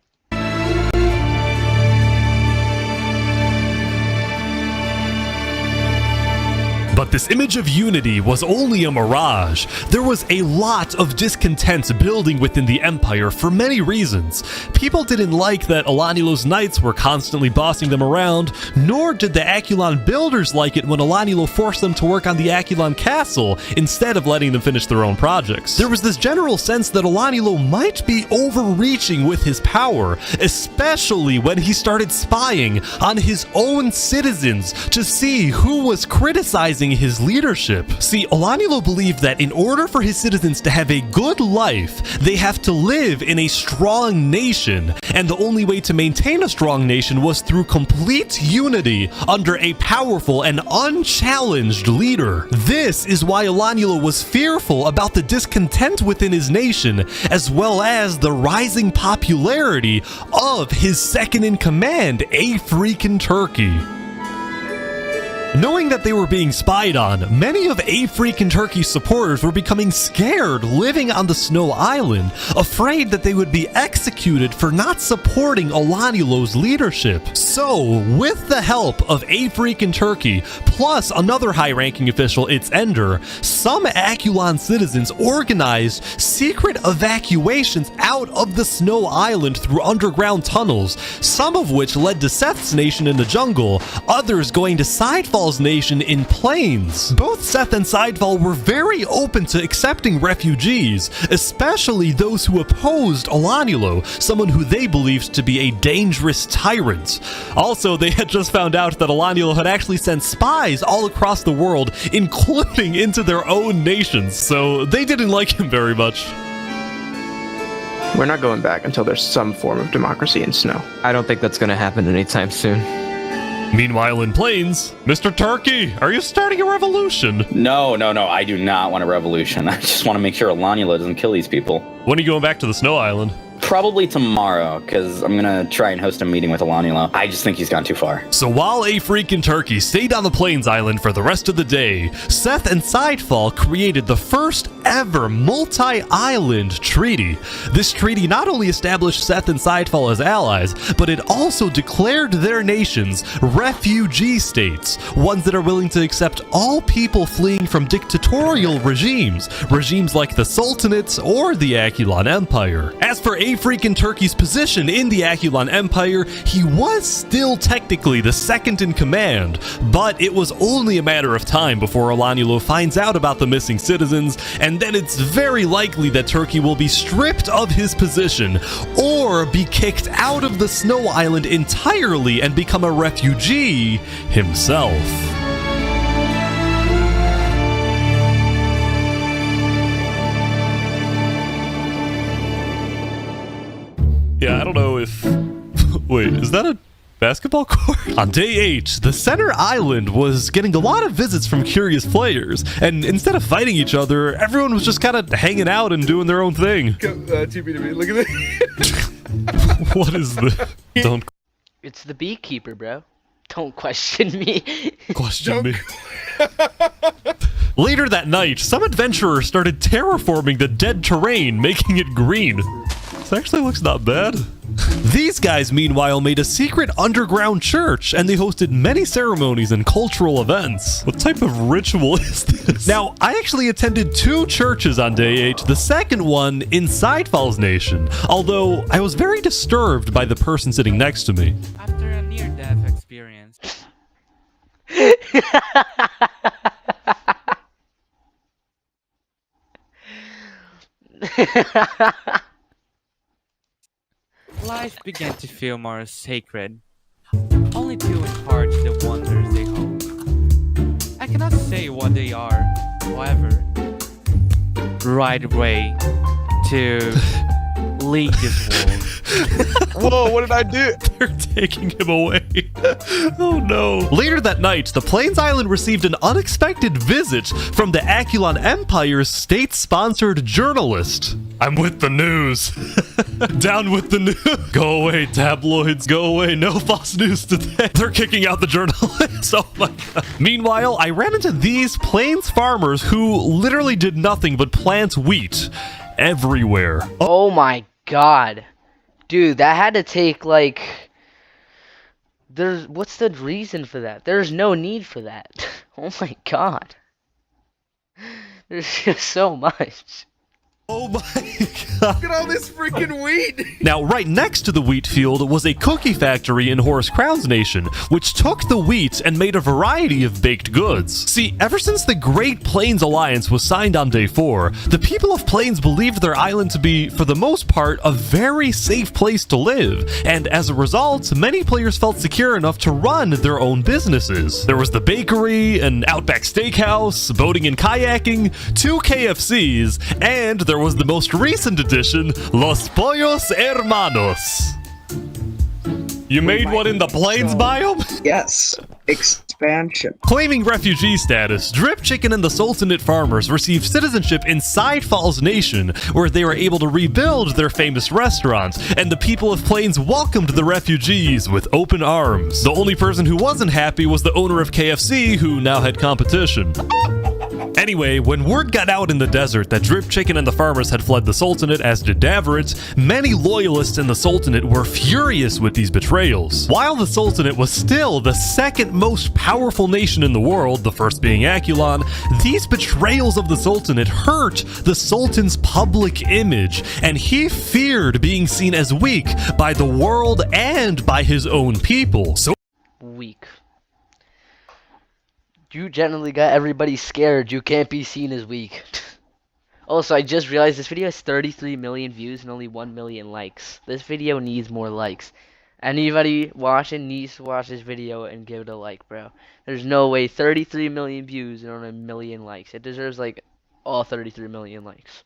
But this image of unity was only a mirage. There was a lot of discontent building within the Empire for many reasons. People didn't like that Olanulo's knights were constantly bossing them around, nor did the Aculon builders like it when Olanulo forced them to work on the Aculon Castle instead of letting them finish their own projects. There was this general sense that Olanulo might be overreaching with his power, especially when he started spying on his own citizens to see who was criticizing supporting his leadership. See, Olanulo believed that in order for his citizens to have a good life, they have to live in a strong nation, and the only way to maintain a strong nation was through complete unity under a powerful and unchallenged leader. This is why Olanulo was fearful about the discontent within his nation, as well as the rising popularity of his second-in-command, A-Freakin' Knowing that they were being spied on, many of A-Freakin' supporters were becoming scared living on the Snow Island, afraid that they would be executed for not supporting Olanulo's leadership. So, with the help of A-Freakin' plus another high-ranking official, its Ender, some Akulon citizens organized secret evacuations out of the Snow Island through underground tunnels, some of which led to Seth's nation in the jungle, others going to Sidefall's nation in plains. Both Seth and Sidefall were very open to accepting refugees, especially those who opposed Olanulo, someone who they believed to be a dangerous tyrant. Also, they had just found out that Olanulo had actually sent spies all across the world, including into their own nations, so they didn't like him very much. We're not going back until there's some form of democracy in Snow. I don't think that's going to happen anytime soon. Meanwhile in Plains, Mr. Turkey, are you starting a revolution? No, I do not want a revolution. I just want to make sure Olanulo doesn't kill these people. When are you going back to the Snow Island? Probably tomorrow, because I'm going to try and host a meeting with Olanulo. I just think he's gone too far. So while A-Freakin' stayed on the Plains Island for the rest of the day, Seth and Sidefall created the first ever multi-island treaty. This treaty not only established Seth and Sidefall as allies, but it also declared their nations refugee states, ones that are willing to accept all people fleeing from dictatorial regimes like the Sultanate or the Akulon Empire. As for A-Freakin' position in the Akulon Empire, he was still technically the second-in-command, but it was only a matter of time before Olanulo finds out about the missing citizens, and then it's very likely that Turkey will be stripped of his position, or be kicked out of the Snow Island entirely and become a refugee himself. Yeah, I don't know if... Wait, is that a basketball court? On day 8, the center island was getting a lot of visits from curious players, and instead of fighting each other, everyone was just kind of hanging out and doing their own thing. TP to me, look at this. What is this? Don't... It's the beekeeper, bro. Don't question me. Question me. Later that night, some adventurers started terraforming the dead terrain, making it green. This actually looks not bad. These guys, meanwhile, made a secret underground church, and they hosted many ceremonies and cultural events. What type of ritual is this? Now, I actually attended 2 churches on day 8, the second one in Sidefall's nation, although I was very disturbed by the person sitting next to me. After a near-death experience. Life began to feel more sacred, only due in part to the wonders they hold. I cannot say what they are, however. Right way to lead this world. Whoa, what did I do? They're taking him away. Oh no. Later that night, the Plains Island received an unexpected visit from the Akulon Empire's state-sponsored journalist. I'm with the news. Down with the news. Go away, tabloids. Go away. No false news today. They're kicking out the journalists. Oh my god. Meanwhile, I ran into these Plains farmers who literally did nothing but plant wheat everywhere. Oh my god. Dude, that had to take, like... What's the reason for that? There's no need for that. Oh my god. There's just so much. Oh my god. Look at all this freaking wheat. Now, right next to the wheat field was a cookie factory in Horus Crown's nation, which took the wheat and made a variety of baked goods. See, ever since the Great Plains Alliance was signed on day 4, the people of Plains believed their island to be, for the most part, a very safe place to live, and as a result, many players felt secure enough to run their own businesses. There was the bakery, an Outback Steakhouse, boating and kayaking, 2 KFCs, and there was the most recent addition, Los Pollos Hermanos. You made one in the Plains biome? Yes. Expansion. Claiming refugee status, Drip Chicken and the Sultanate farmers received citizenship in Sidefall's nation, where they were able to rebuild their famous restaurant, and the people of Plains welcomed the refugees with open arms. The only person who wasn't happy was the owner of KFC, who now had competition. Anyway, when word got out in the desert that Drip Chicken and the farmers had fled the Sultanate, as did Davrit, many loyalists in the Sultanate were furious with these betrayals. While the Sultanate was still the second most powerful nation in the world, the first being Akulon, these betrayals of the Sultanate hurt the Sultan's public image, and he feared being seen as weak by the world and by his own people. So weak. You generally got everybody scared. You can't be seen as weak. Also, I just realized this video has 33 million views and only 1 million likes. This video needs more likes. Anybody watching needs to watch this video and give it a like, bro. There's no way 33 million views and only 1 million likes. It deserves like all 33 million likes.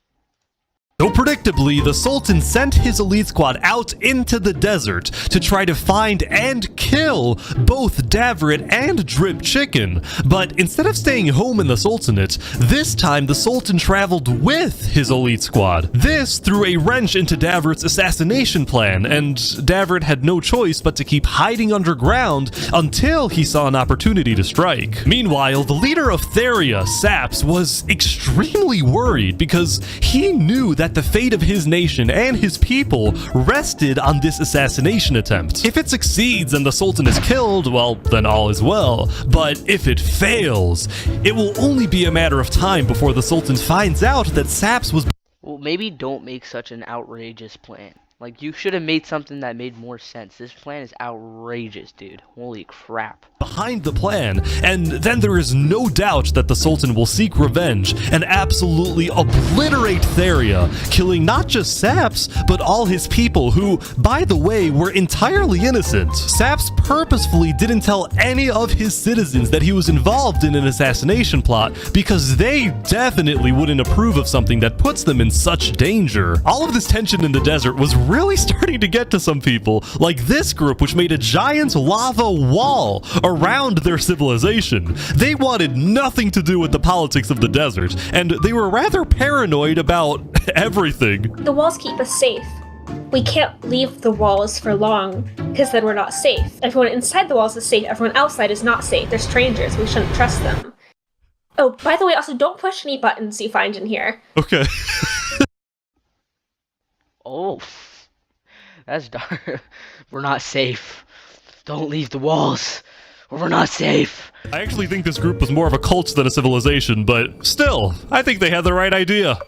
So predictably, the Sultan sent his elite squad out into the desert to try to find and kill both Davrit and Drip Chicken. But instead of staying home in the Sultanate, this time the Sultan traveled with his elite squad. This threw a wrench into Davrit's assassination plan, and Davrit had no choice but to keep hiding underground until he saw an opportunity to strike. Meanwhile, the leader of Theria, Saps, was extremely worried because he knew that the fate of his nation and his people rested on this assassination attempt. If it succeeds and the Sultan is killed, well, then all is well. But if it fails, it will only be a matter of time before the Sultan finds out that Saps was... Well, maybe don't make such an outrageous plan. Like, you should have made something that made more sense. This plan is outrageous, dude. Holy crap. Behind the plan, and then there is no doubt that the Sultan will seek revenge and absolutely obliterate Theria, killing not just Saps, but all his people who, by the way, were entirely innocent. Saps purposefully didn't tell any of his citizens that he was involved in an assassination plot because they definitely wouldn't approve of something that puts them in such danger. All of this tension in the desert was really starting to get to some people, like this group, which made a giant lava wall around their civilization. They wanted nothing to do with the politics of the desert, and they were rather paranoid about everything. The walls keep us safe. We can't leave the walls for long, because then we're not safe. Everyone inside the walls is safe, everyone outside is not safe. They're strangers, we shouldn't trust them. Oh, by the way, also don't push any buttons you find in here. Okay. Oh. That's dark. We're not safe. Don't leave the walls, or we're not safe. I actually think this group was more of a cult than a civilization, but still, I think they had the right idea.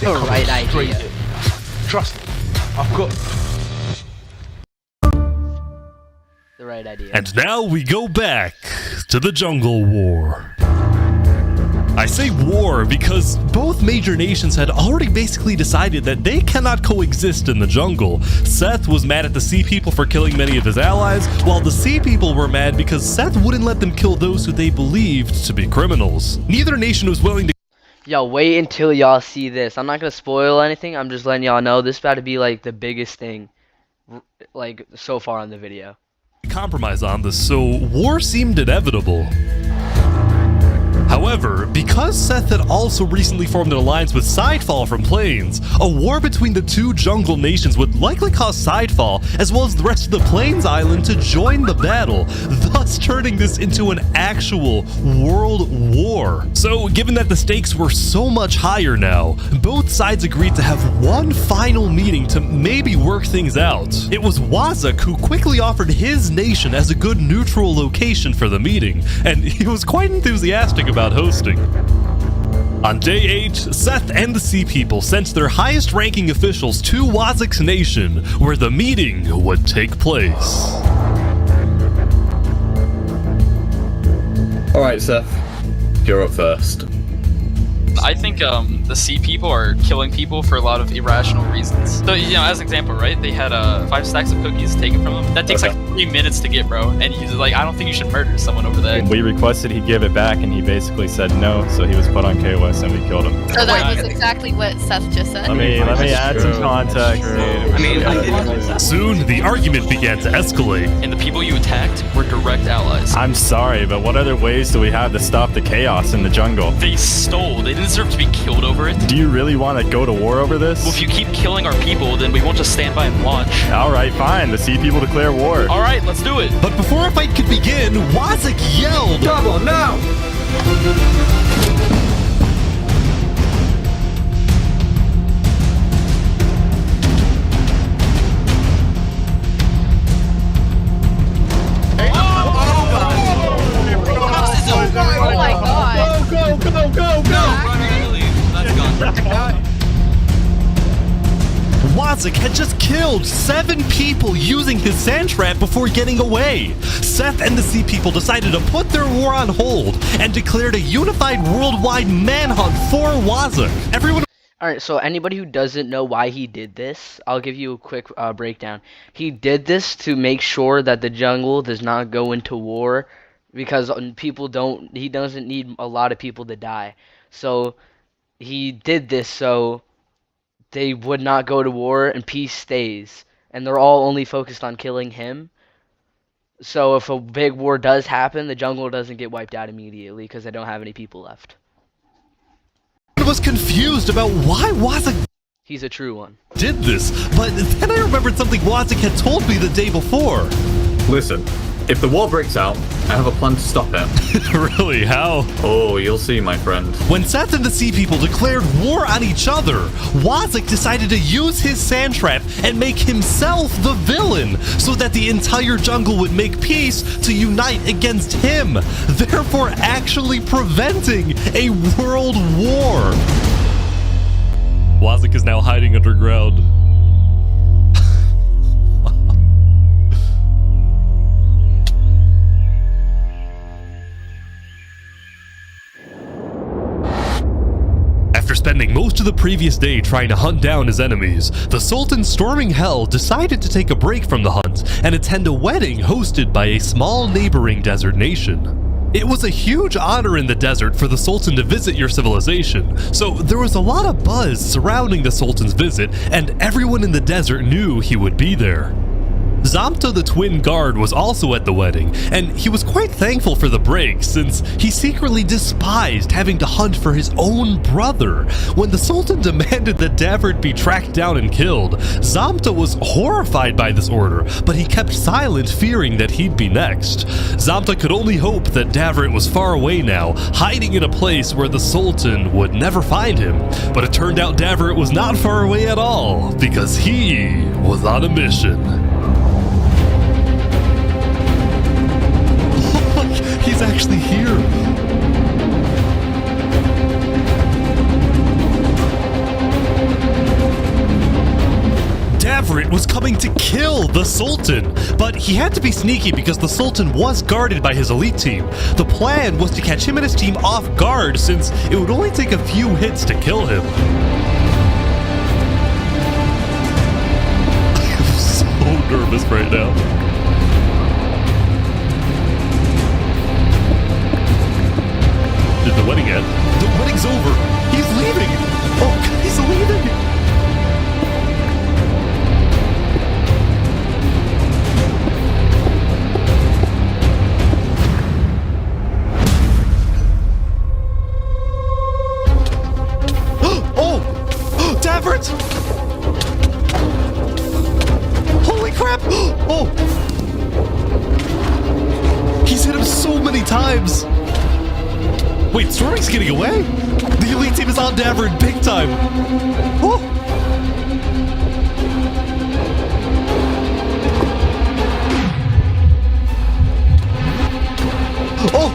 The right idea. Trust me, I've got the right idea. And now we go back to the Jungle War. I say war because both major nations had already basically decided that they cannot coexist in the jungle. Seth was mad at the Sea People for killing many of his allies, while the Sea People were mad because Seth wouldn't let them kill those who they believed to be criminals. Neither nation was willing to... Yo, wait until y'all see this. I'm not gonna spoil anything, I'm just letting y'all know this is about to be like the biggest thing like so far on the video. ...compromise on this, so war seemed inevitable. However, because Seth had also recently formed an alliance with Sidefall from Plains, a war between the two jungle nations would likely cause Sidefall, as well as the rest of the Plains Island, to join the battle, thus turning this into an actual world war. So, given that the stakes were so much higher now, both sides agreed to have one final meeting to maybe work things out. It was Wazak who quickly offered his nation as a good neutral location for the meeting, and he was quite enthusiastic about hosting. On day 8, Seth and the Sea People sent their highest-ranking officials to Wazik's nation, where the meeting would take place. Alright, Seth. You're up first. I think the Sea People are killing people for a lot of irrational reasons. So, you know, as an example, right? They had 5 stacks of cookies taken from them. That takes like 3 minutes to get, bro. And he's like, I don't think you should murder someone over that. We requested he give it back, and he basically said no, so he was put on KOS and we killed him. So that was exactly what Seth just said. Let me add some context. Soon, the argument began to escalate. And the people you attacked were direct allies. I'm sorry, but what other ways do we have to stop the chaos in the jungle? They stole. They didn't deserve to be killed over it. Do you really want to go to war over this? Well, if you keep killing our people, then we won't just stand by and watch. Alright, fine. The Sea People declare war. Alright, let's do it. But before a fight could begin, Wazik yelled, "Double, no!" Oh my god. Go! Wazik had just killed 7 people using his sand trap before getting away. Seth and the Sea People decided to put their war on hold and declared a unified worldwide manhunt for Wazik. Everyone. Alright, so anybody who doesn't know why he did this, I'll give you a quick breakdown. He did this to make sure that the jungle does not go into war, because he doesn't need a lot of people to die. So he did this so they would not go to war and peace stays. And they're all only focused on killing him. So if a big war does happen, the jungle doesn't get wiped out immediately because they don't have any people left. I was confused about why Wazik He's a true one. did this, but then I remembered something Wazik had told me the day before. Listen, if the war breaks out, I have a plan to stop him. Really? How? Oh, you'll see, my friend. When Seth and the Sea People declared war on each other, Wazik decided to use his sand trap and make himself the villain, so that the entire jungle would make peace to unite against him, therefore actually preventing a world war. Wazik is now hiding underground. After spending most of the previous day trying to hunt down his enemies, the Sultan storming Hell decided to take a break from the hunt and attend a wedding hosted by a small neighboring desert nation. It was a huge honor in the desert for the Sultan to visit your civilization, so there was a lot of buzz surrounding the Sultan's visit, and everyone in the desert knew he would be there. Zamta the Twin Guard was also at the wedding, and he was quite thankful for the break since he secretly despised having to hunt for his own brother. When the Sultan demanded that Davert be tracked down and killed, Zamta was horrified by this order, but he kept silent, fearing that he'd be next. Zamta could only hope that Davert was far away now, hiding in a place where the Sultan would never find him. But it turned out Davert was not far away at all, because he was on a mission. He's actually here. Davert was coming to kill the Sultan, but he had to be sneaky because the Sultan was guarded by his elite team. The plan was to catch him and his team off guard since it would only take a few hits to kill him. I'm so nervous right now. Did the wedding end? The wedding's over. He's leaving. Oh, he's leaving. Oh, Davert! Holy crap! Oh, he's hit him so many times. Wait, Storming's getting away? The elite team is on Davert big time. Oh. Oh,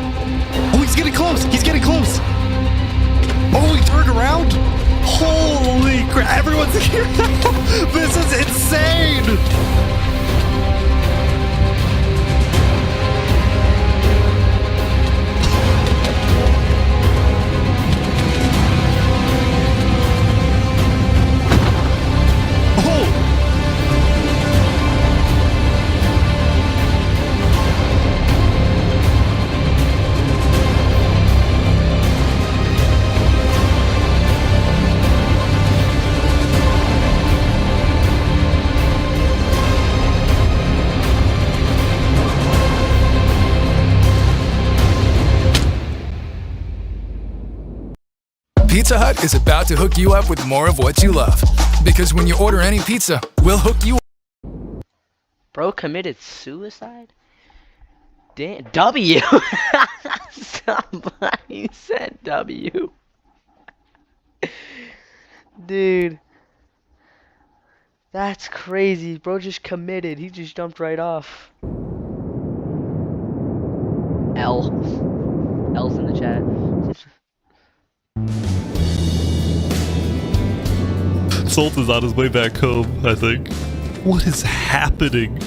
he's getting close. He's getting close. Oh, he around? Holy crap, everyone's here now! This is insane! Pizza Hut is about to hook you up with more of what you love. Because when you order any pizza, we'll hook you up. Bro committed suicide? Damn. W! Somebody said W. Dude. That's crazy. Bro just committed. He just jumped right off. L. L's in the chat. Sultan's on his way back home, I think. What is happening?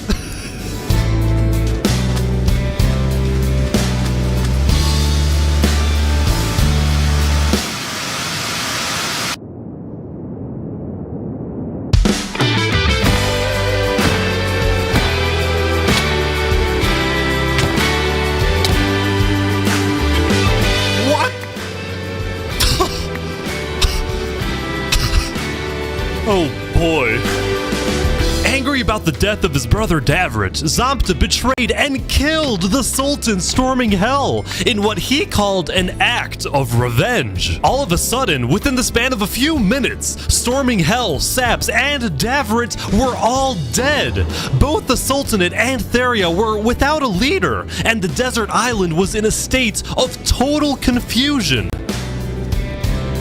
Oh boy. Angry about the death of his brother Davrit, Zamta betrayed and killed the Sultan, storming hell in what he called an act of revenge. All of a sudden, within the span of a few minutes, storming hell, Saps, and Davrit were all dead. Both the Sultanate and Theria were without a leader, and the desert island was in a state of total confusion.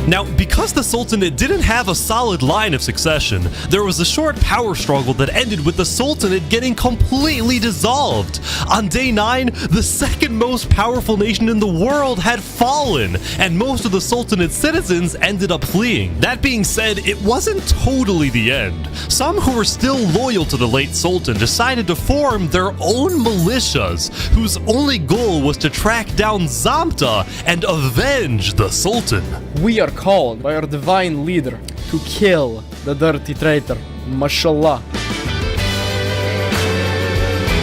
Now, because the Sultanate didn't have a solid line of succession, there was a short power struggle that ended with the Sultanate getting completely dissolved. On day 9, the second most powerful nation in the world had fallen, and most of the Sultanate's citizens ended up fleeing. That being said, it wasn't totally the end. Some who were still loyal to the late Sultan decided to form their own militias, whose only goal was to track down Zamta and avenge the Sultan. We are called by our divine leader to kill the dirty traitor, mashallah.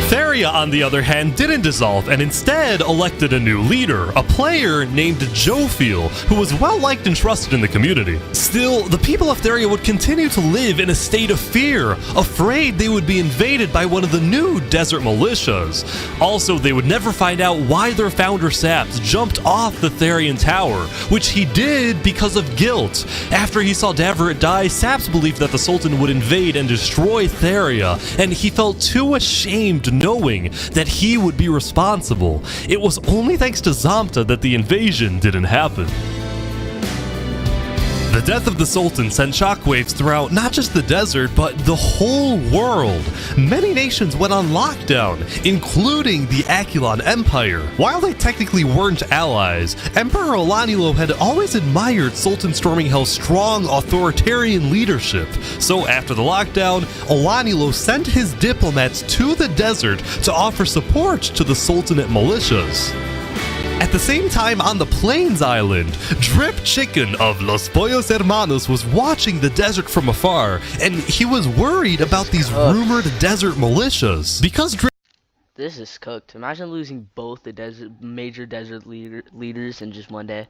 Theria, on the other hand, didn't dissolve and instead elected a new leader, a player named Jophiel, who was well liked and trusted in the community. Still, the people of Theria would continue to live in a state of fear, afraid they would be invaded by one of the new desert militias. Also, they would never find out why their founder Saps jumped off the Therian tower, which he did because of guilt. After he saw Davrit die, Saps believed that the Sultan would invade and destroy Theria, and he felt too ashamed knowing that he would be responsible. It was only thanks to Zamta that the invasion didn't happen. The death of the Sultan sent shockwaves throughout not just the desert, but the whole world. Many nations went on lockdown, including the Akulon Empire. While they technically weren't allies, Emperor Olanilo had always admired Sultan Storming Hell's strong authoritarian leadership. So after the lockdown, Olanilo sent his diplomats to the desert to offer support to the Sultanate militias. At the same time, on the Plains Island, Drip Chicken of Los Pollos Hermanos was watching the desert from afar, and he was worried about these rumored desert militias. Because This is cooked. Imagine losing both the major desert leaders in just one day.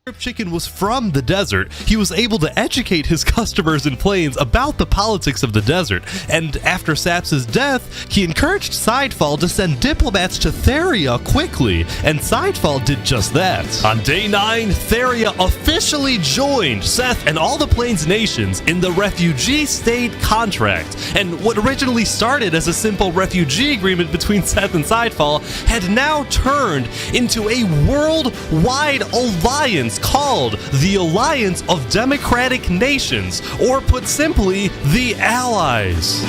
Drip Chicken was from the desert, he was able to educate his customers in Plains about the politics of the desert, and after Saps' death, he encouraged Sidefall to send diplomats to Theria quickly, and Sidefall did just that. On day 9, Theria officially joined Seth and all the Plains nations in the Refugee State Contract, and what originally started as a simple refugee agreement between Seth and Sidefall had now turned into a worldwide alliance called the Alliance of Democratic Nations, or put simply, the Allies.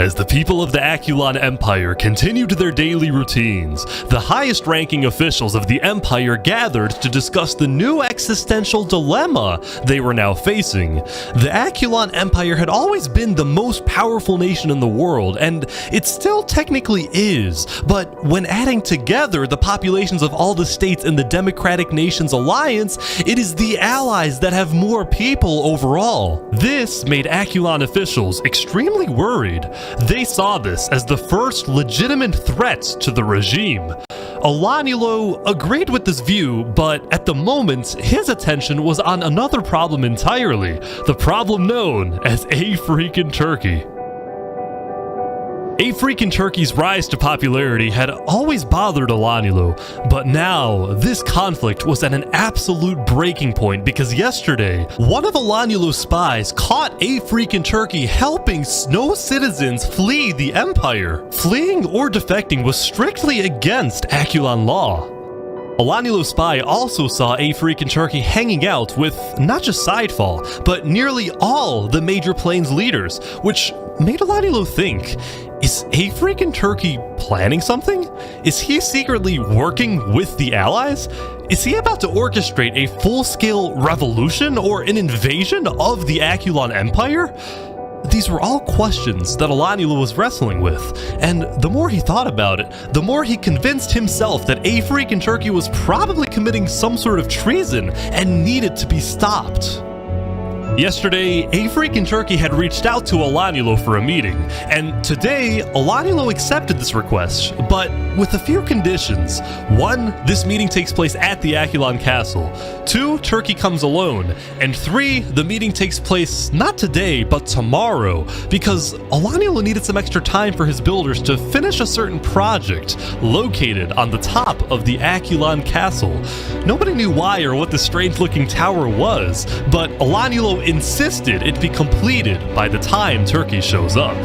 As the people of the Aculon Empire continued their daily routines, the highest-ranking officials of the Empire gathered to discuss the new existential dilemma they were now facing. The Aculon Empire had always been the most powerful nation in the world, and it still technically is, but when adding together the populations of all the states in the Democratic Nations Alliance, it is the allies that have more people overall. This made Aculon officials extremely worried. They saw this as the first legitimate threat to the regime. Olanulo agreed with this view, but at the moment, his attention was on another problem entirely, the problem known as A Freakin' Turkey. A Freakin' Turkey's rise to popularity had always bothered Olanulo, but now this conflict was at an absolute breaking point because yesterday, one of Olanulo's spies caught A Freakin' Turkey helping Snow citizens flee the Empire. Fleeing or defecting was strictly against Aculon law. Olanulo's spy also saw A Freakin' Turkey hanging out with not just Sidefall, but nearly all the major Plains leaders, which made Olanulo think, is A Freakin' Turkey planning something? Is he secretly working with the allies? Is he about to orchestrate a full-scale revolution or an invasion of the Aculon Empire? These were all questions that Olanulo was wrestling with, and the more he thought about it, the more he convinced himself that A Freakin' Turkey was probably committing some sort of treason and needed to be stopped. Yesterday, A Freakin' Turkey had reached out to Olanulo for a meeting, and today, Olanulo accepted this request, but with a few conditions. 1, this meeting takes place at the Aculon Castle. 2, Turkey comes alone. And 3, the meeting takes place not today, but tomorrow, because Olanulo needed some extra time for his builders to finish a certain project located on the top of the Aculon Castle. Nobody knew why or what the strange-looking tower was, but Olanulo insisted it be completed by the time Turkey shows up.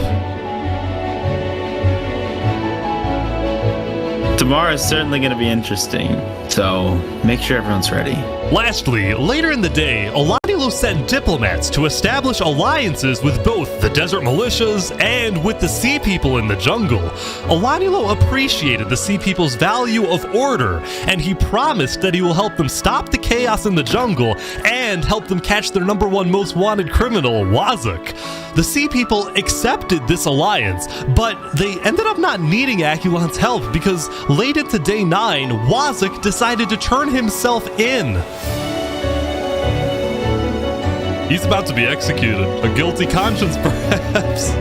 Tomorrow is certainly going to be interesting, so make sure everyone's ready. Lastly, later in the day, Olanulo sent diplomats to establish alliances with both the desert militias and with the sea people in the jungle. Olanulo appreciated the sea people's value of order, and he promised that he will help them stop the chaos in the jungle and help them catch their #1 most wanted criminal, Wazuk. The sea people accepted this alliance, but they ended up not needing Aculon's help because late into day 9, Wazuk decided to turn himself in. He's about to be executed. A guilty conscience, perhaps.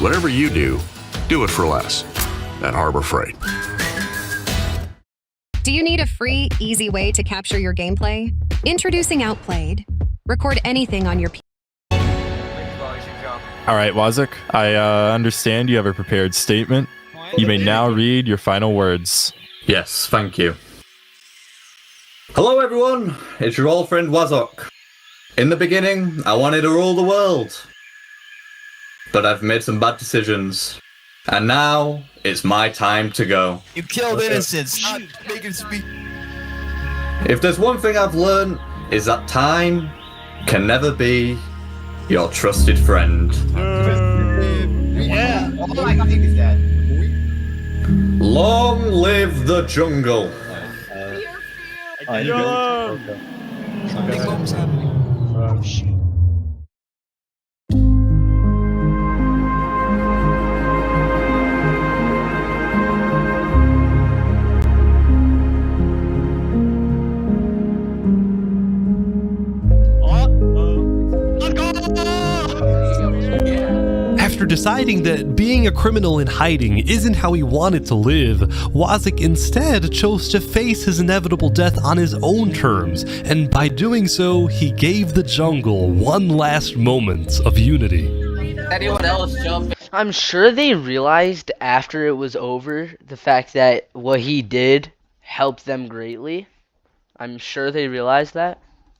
Whatever you do it for less at Harbor Freight. Do you need a free, easy way to capture your gameplay? Introducing Outplayed. Record anything on your All right, Wazuk, I understand you have a prepared statement. You may now read your final words. Yes, thank you. Hello everyone, it's your old friend Wazuk. In the beginning, I wanted to rule the world. But I've made some bad decisions. And now, it's my time to go. You killed innocents. Stop making speak. If there's one thing I've learned, is that time can never be your trusted friend. Yeah. Oh my god, he's dead. Long live the jungle. After deciding that being a criminal in hiding isn't how he wanted to live, Wazuk instead chose to face his inevitable death on his own terms, and by doing so, he gave the jungle one last moment of unity. Anyone else jump? I'm sure they realized after it was over the fact that what he did helped them greatly. I'm sure they realized that.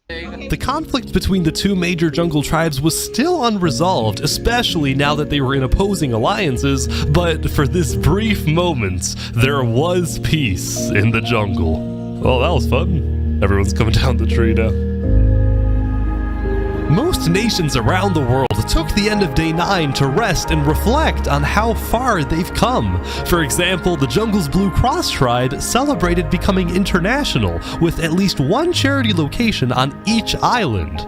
The conflict between the two major jungle tribes was still unresolved, especially now that they were in opposing alliances, but for this brief moment, there was peace in the jungle. Well, that was fun. Everyone's coming down the tree now. Most nations around the world took the end of day 9 to rest and reflect on how far they've come. For example, the jungle's Blue Cross tribe celebrated becoming international, with at least one charity location on each island.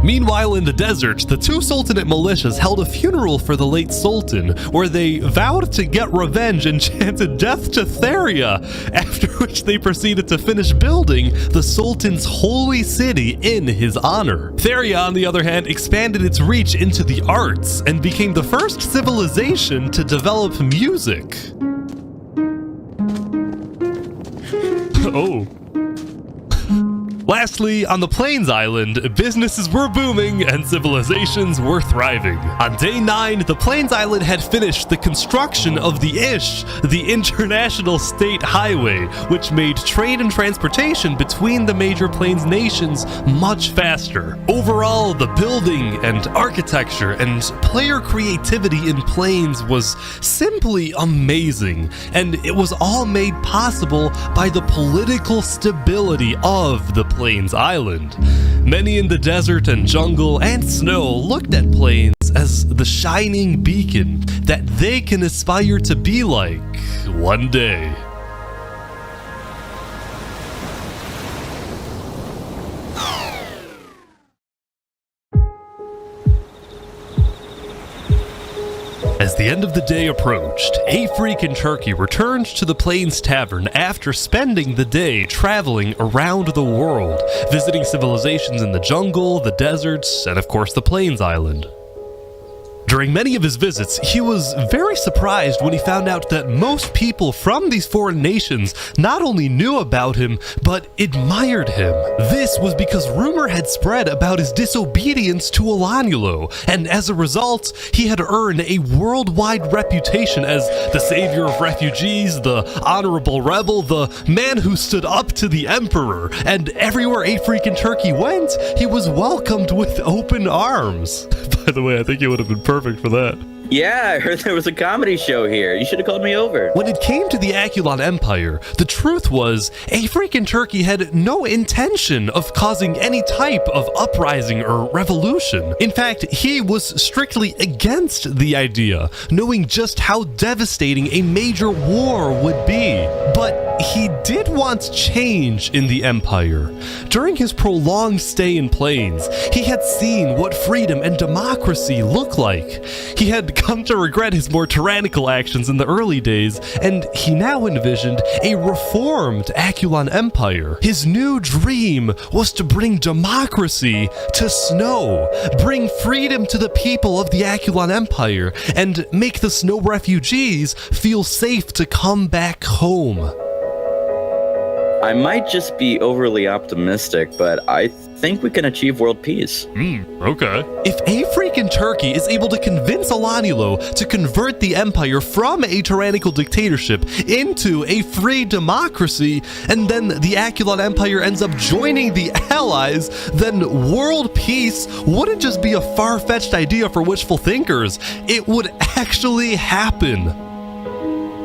Meanwhile, in the desert, the two Sultanate militias held a funeral for the late Sultan, where they vowed to get revenge and chanted death to Theria, after which they proceeded to finish building the Sultan's holy city in his honor. Theria, on the other hand, expanded its reach into the arts and became the first civilization to develop music. Oh. Lastly, on the Plains Island, businesses were booming and civilizations were thriving. On day 9, the Plains Island had finished the construction of the ISH, the International State Highway, which made trade and transportation between the major Plains nations much faster. Overall, the building and architecture and player creativity in Plains was simply amazing, and it was all made possible by the political stability of the Plains Island. Many in the desert and jungle and snow looked at Plains as the shining beacon that they can aspire to be like one day. As the end of the day approached, A Freak in Turkey returned to the Plains Tavern after spending the day traveling around the world, visiting civilizations in the jungle, the deserts, and of course the Plains Island. During many of his visits, he was very surprised when he found out that most people from these foreign nations not only knew about him, but admired him. This was because rumor had spread about his disobedience to Alanyulo, and as a result, he had earned a worldwide reputation as the savior of refugees, the honorable rebel, the man who stood up to the emperor, and everywhere A Freak in Turkey went, he was welcomed with open arms. By the way, I think he would have been perfect for that. Yeah, I heard there was a comedy show here. You should have called me over. When it came to the Akulon Empire, the truth was, A Freak in Turkey had no intention of causing any type of uprising or revolution. In fact, he was strictly against the idea, knowing just how devastating a major war would be. But he did want change in the empire. During his prolonged stay in Plains, he had seen what freedom and democracy look like. He had come to regret his more tyrannical actions in the early days, and he now envisioned a reformed Akulon Empire. His new dream was to bring democracy to Snow, bring freedom to the people of the Akulon Empire, and make the Snow refugees feel safe to come back home. I might just be overly optimistic, but I think we can achieve world peace. Okay. If A Freak in Turkey is able to convince Alanyulo to convert the empire from a tyrannical dictatorship into a free democracy, and then the Akulon Empire ends up joining the Allies, then world peace wouldn't just be a far-fetched idea for wishful thinkers. It would actually happen.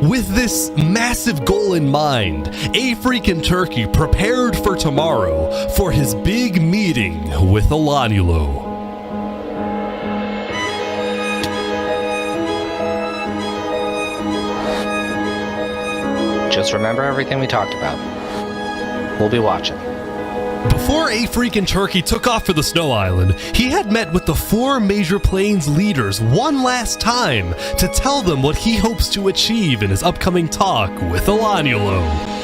With this massive goal in mind, A Freak in Turkey prepared for tomorrow for his big meeting with Alanyulo. Just remember everything we talked about. We'll be watching. Before A Freak in Turkey took off for the Snow Island, he had met with the 4 major Plains leaders one last time to tell them what he hopes to achieve in his upcoming talk with Alanyulo.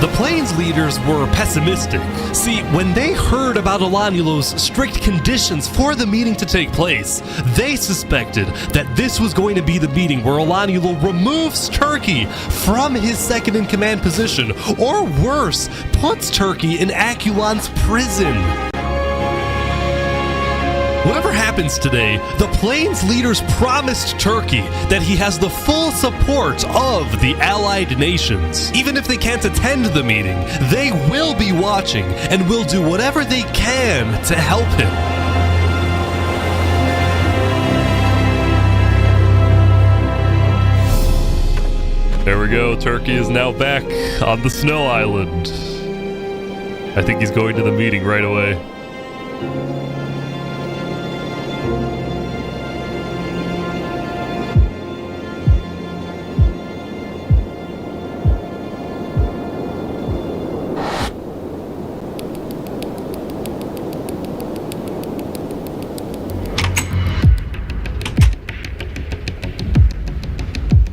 The Plains leaders were pessimistic. See, when they heard about Alanyulo's strict conditions for the meeting to take place, they suspected that this was going to be the meeting where Alanyulo removes Turkey from his second-in-command position, or worse, puts Turkey in Akulon's prison. Whatever happens today, the Plains leaders promised Turkey that he has the full support of the allied nations. Even if they can't attend the meeting, they will be watching and will do whatever they can to help him. There we go. Turkey is now back on the snow island. I think he's going to the meeting right away.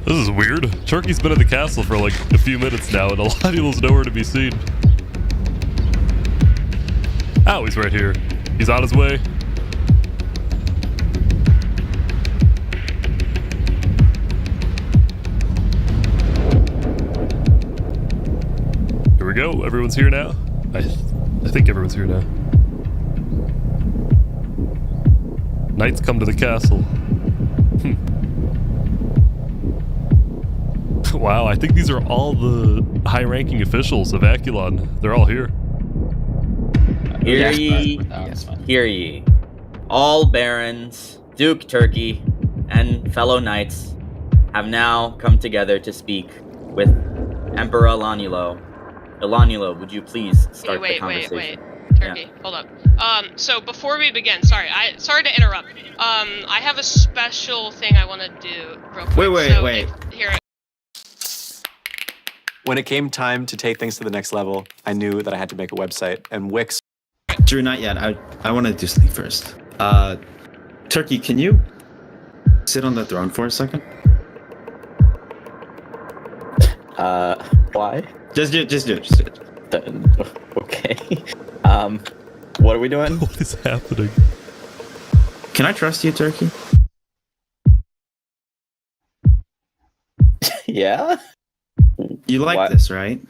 This is weird. Turkey's been at the castle for like a few minutes now, and Elaniel's nowhere to be seen. Oh, he's right here. He's on his way. Here we go. Everyone's here now. I think everyone's here now. Knights come to the castle. Wow, I think these are all the high-ranking officials of Aculon. They're all here. Hear ye, hear ye. All barons, Duke Turkey, and fellow knights have now come together to speak with Emperor Elanielo. Elanielo, would you please start the conversation? Wait. Turkey, hold up. So before we begin, sorry to interrupt. I have a special thing I want to do real quick. Wait. Here. When it came time to take things to the next level, I knew that I had to make a website, and Wix... Drew, not yet. I want to do something first. Turkey, can you sit on the throne for a second? Why? Just do it. Okay. What are we doing? What is happening? Can I trust you, Turkey? Yeah? You like What? this, right?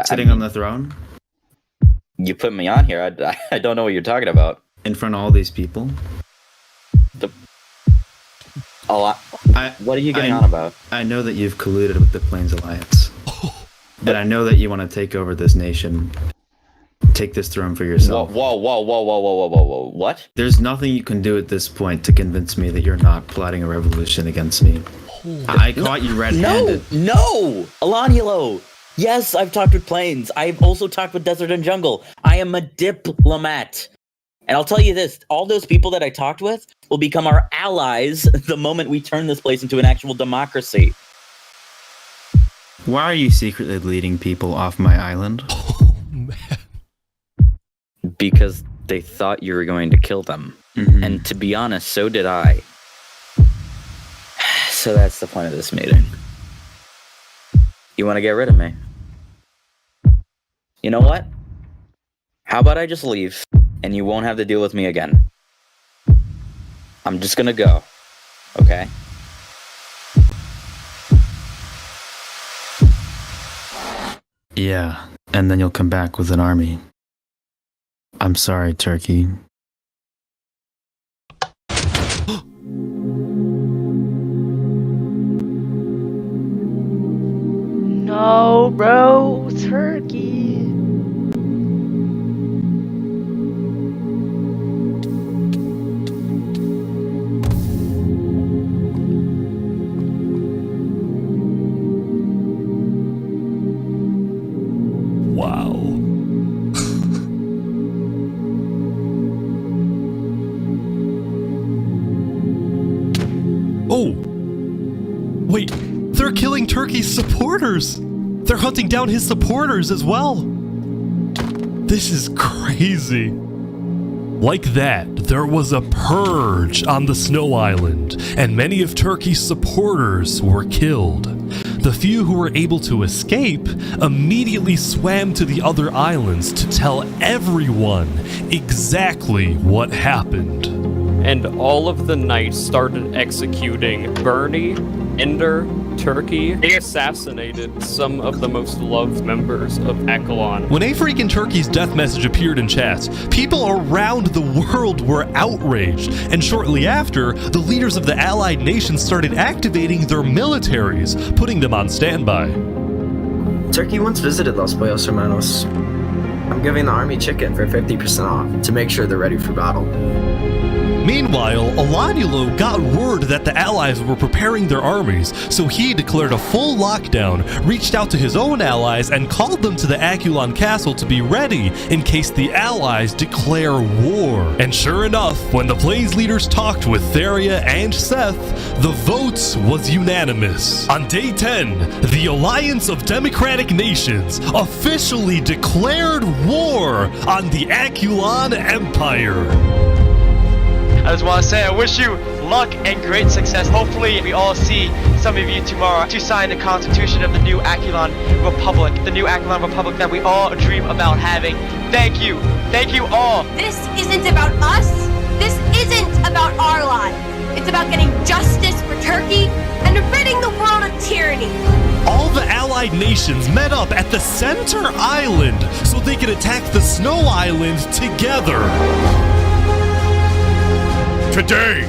Sitting on the throne? You put me on here. I don't know what you're talking about. In front of all these people? What are you getting on about? I know that you've colluded with the Plains Alliance. And I know that you want to take over this nation. Take this throne for yourself. Whoa. What? There's nothing you can do at this point to convince me that you're not plotting a revolution against me. I caught you red-handed. No! Elanielo! Yes, I've talked with Plains. I've also talked with Desert and Jungle. I am a diplomat. And I'll tell you this, all those people that I talked with will become our allies the moment we turn this place into an actual democracy. Why are you secretly leading people off my island? Oh, man. Because they thought you were going to kill them. Mm-hmm. And to be honest, so did I. So that's the point of this meeting. You want to get rid of me? You know what? How about I just leave, and you won't have to deal with me again? I'm just gonna go, okay? Yeah, and then you'll come back with an army. I'm sorry, Turkey. No, bro, Turkey. Wow. Oh! Wait, they're killing Turkey's supporters! They're hunting down his supporters as well! This is crazy. Like that, there was a purge on the Snow Island, and many of Turkey's supporters were killed. The few who were able to escape immediately swam to the other islands to tell everyone exactly what happened. And all of the knights started executing Bernie, Ender, Turkey, they assassinated some of the most loved members of Akalon. When A Freakin' Turkey's death message appeared in chats, people around the world were outraged, and shortly after, the leaders of the allied nations started activating their militaries, putting them on standby. Turkey once visited Los Pollos Hermanos. I'm giving the army chicken for 50% off to make sure they're ready for battle. Meanwhile, Elanulo got word that the allies were preparing their armies, so he declared a full lockdown, reached out to his own allies, and called them to the Akulon castle to be ready in case the allies declare war. And sure enough, when the Plains leaders talked with Theria and Seth, the vote was unanimous. On day 10, the Alliance of Democratic Nations officially declared war on the Akulon Empire. I just want to say I wish you luck and great success. Hopefully we all see some of you tomorrow to sign the constitution of the new Akulon Republic. The new Akulon Republic that we all dream about having. Thank you. Thank you all. This isn't about us. This isn't about our lives. It's about getting justice for Turkey and ridding the world of tyranny. All the allied nations met up at the center island so they could attack the Snow Island together. Today,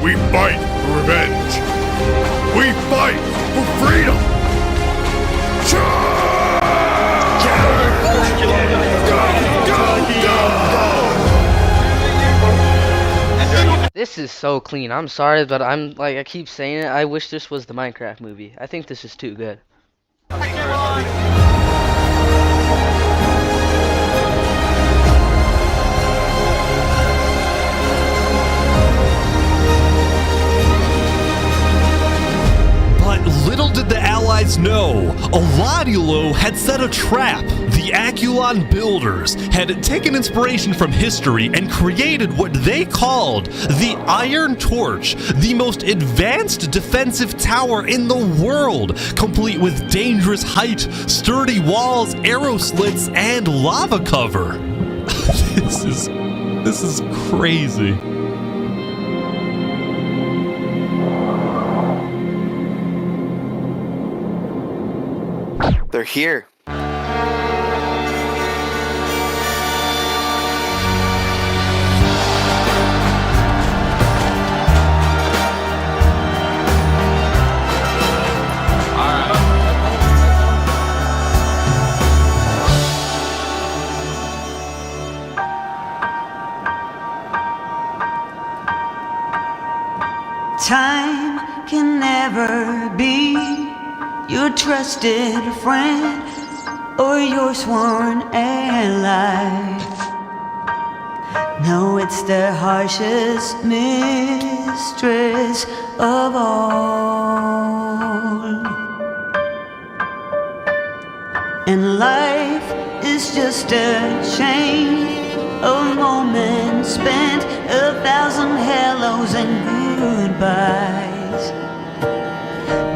we fight for revenge. We fight for freedom. This is so clean. I'm sorry, but I keep saying it. I wish this was the Minecraft movie. I think this is too good. But little did the allies know, Elanulo had set a trap. The Akulon builders had taken inspiration from history and created what they called the Iron Torch, the most advanced defensive tower in the world, complete with dangerous height, sturdy walls, arrow slits, and lava cover. This is crazy. They're here. Time can never be your trusted friend or your sworn ally. No, it's the harshest mistress of all. And life is just a chain of moments spent, 1,000 hellos and goodbyes.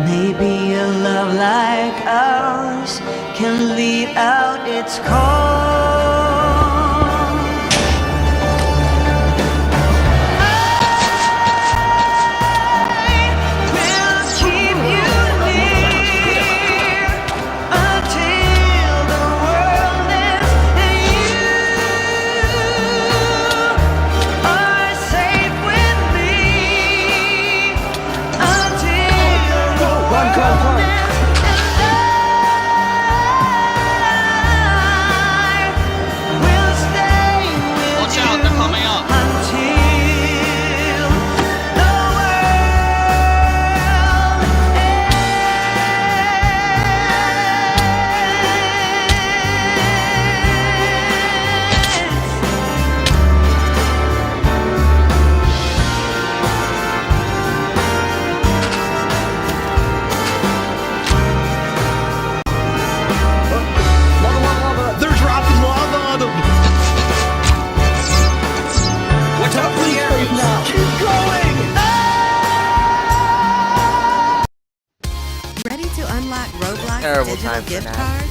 Maybe a love like ours can leave out its call. Terrible time for that.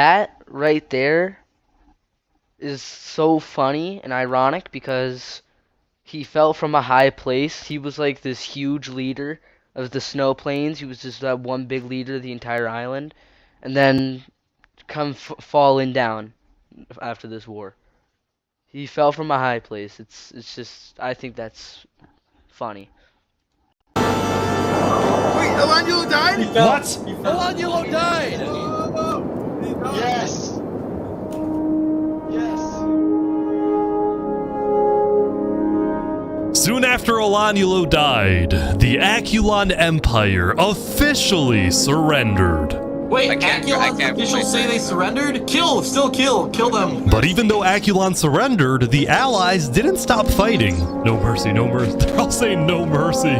that right there is so funny and ironic because he fell from a high place. He was like this huge leader of the Snow Plains. He was just that one big leader of the entire island, and then falling down after this war. He fell from a high place. It's just, I think that's funny. Wait, Elanulo died? What? Elanulo died! Yes! Soon after Elanulo died, the Aculon Empire officially surrendered. Wait, Aculon's officials say they surrendered? Still kill them. But even though Aculon surrendered, the allies didn't stop fighting. No mercy, no mercy. They're all saying no mercy.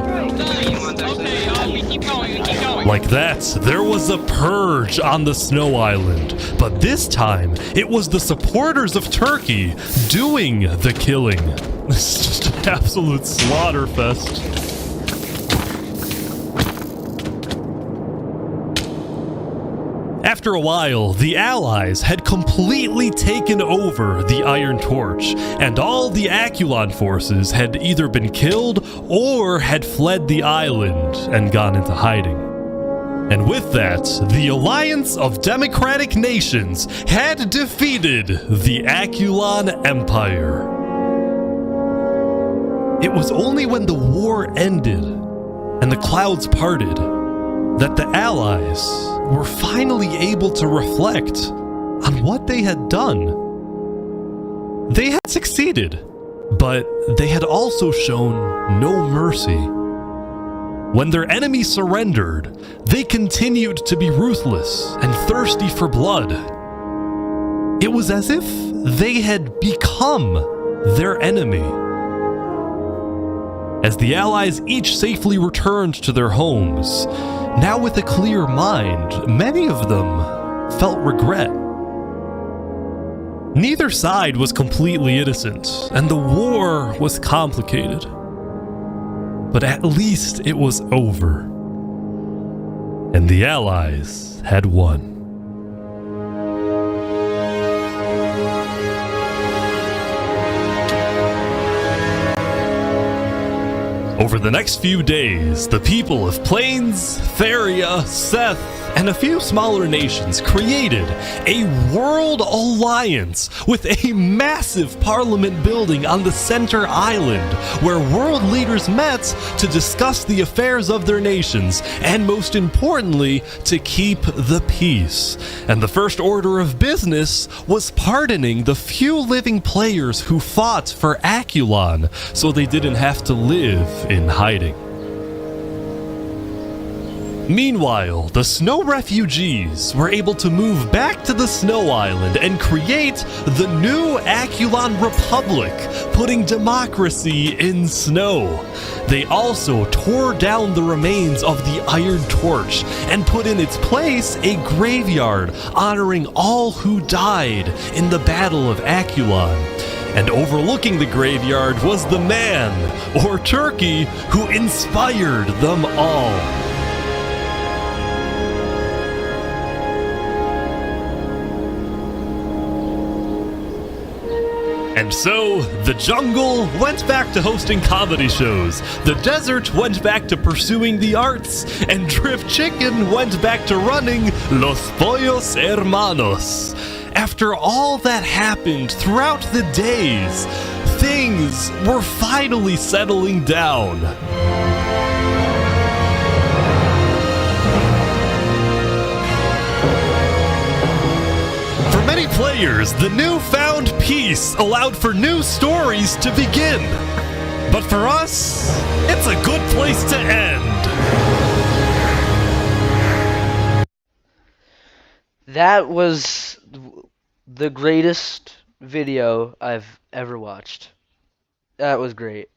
We keep going. Like that, there was a purge on the Snow Island. But this time, it was the supporters of Turkey doing the killing. This is just an absolute slaughter fest. After a while, the Allies had completely taken over the Iron Torch, and all the Aculon forces had either been killed or had fled the island and gone into hiding. And with that, the Alliance of Democratic Nations had defeated the Aculon Empire. It was only when the war ended and the clouds parted that the Allies were finally able to reflect on what they had done. They had succeeded, but they had also shown no mercy. When their enemy surrendered, they continued to be ruthless and thirsty for blood. It was as if they had become their enemy. As the Allies each safely returned to their homes, now with a clear mind, many of them felt regret. Neither side was completely innocent, and the war was complicated. But at least it was over, and the Allies had won. Over the next few days, the people of Plains, Theria, Seth, and a few smaller nations created a world alliance with a massive parliament building on the center island where world leaders met to discuss the affairs of their nations and, most importantly, to keep the peace. And the first order of business was pardoning the few living players who fought for Aculon so they didn't have to live in hiding. Meanwhile, the Snow refugees were able to move back to the Snow Island and create the new Aculon Republic, putting democracy in Snow. They also tore down the remains of the Iron Torch and put in its place a graveyard honoring all who died in the Battle of Aculon. And overlooking the graveyard was the man, or Turkey, who inspired them all. And so, the jungle went back to hosting comedy shows, the desert went back to pursuing the arts, and Drift Chicken went back to running Los Pollos Hermanos. After all that happened throughout the days, things were finally settling down. For many players, the newfound peace allowed for new stories to begin. But for us, it's a good place to end. That was the greatest video I've ever watched. That was great.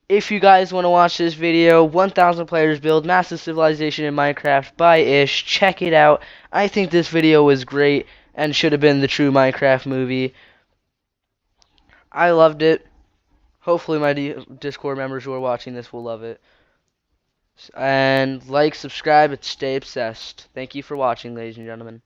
If you guys want to watch this video, 1000 players build massive civilization in Minecraft by Ish, check it out. I think this video was great and should have been the true Minecraft movie. I loved it. Hopefully my Discord members who are watching this will love it. And like, subscribe, and stay obsessed. Thank you for watching, ladies and gentlemen.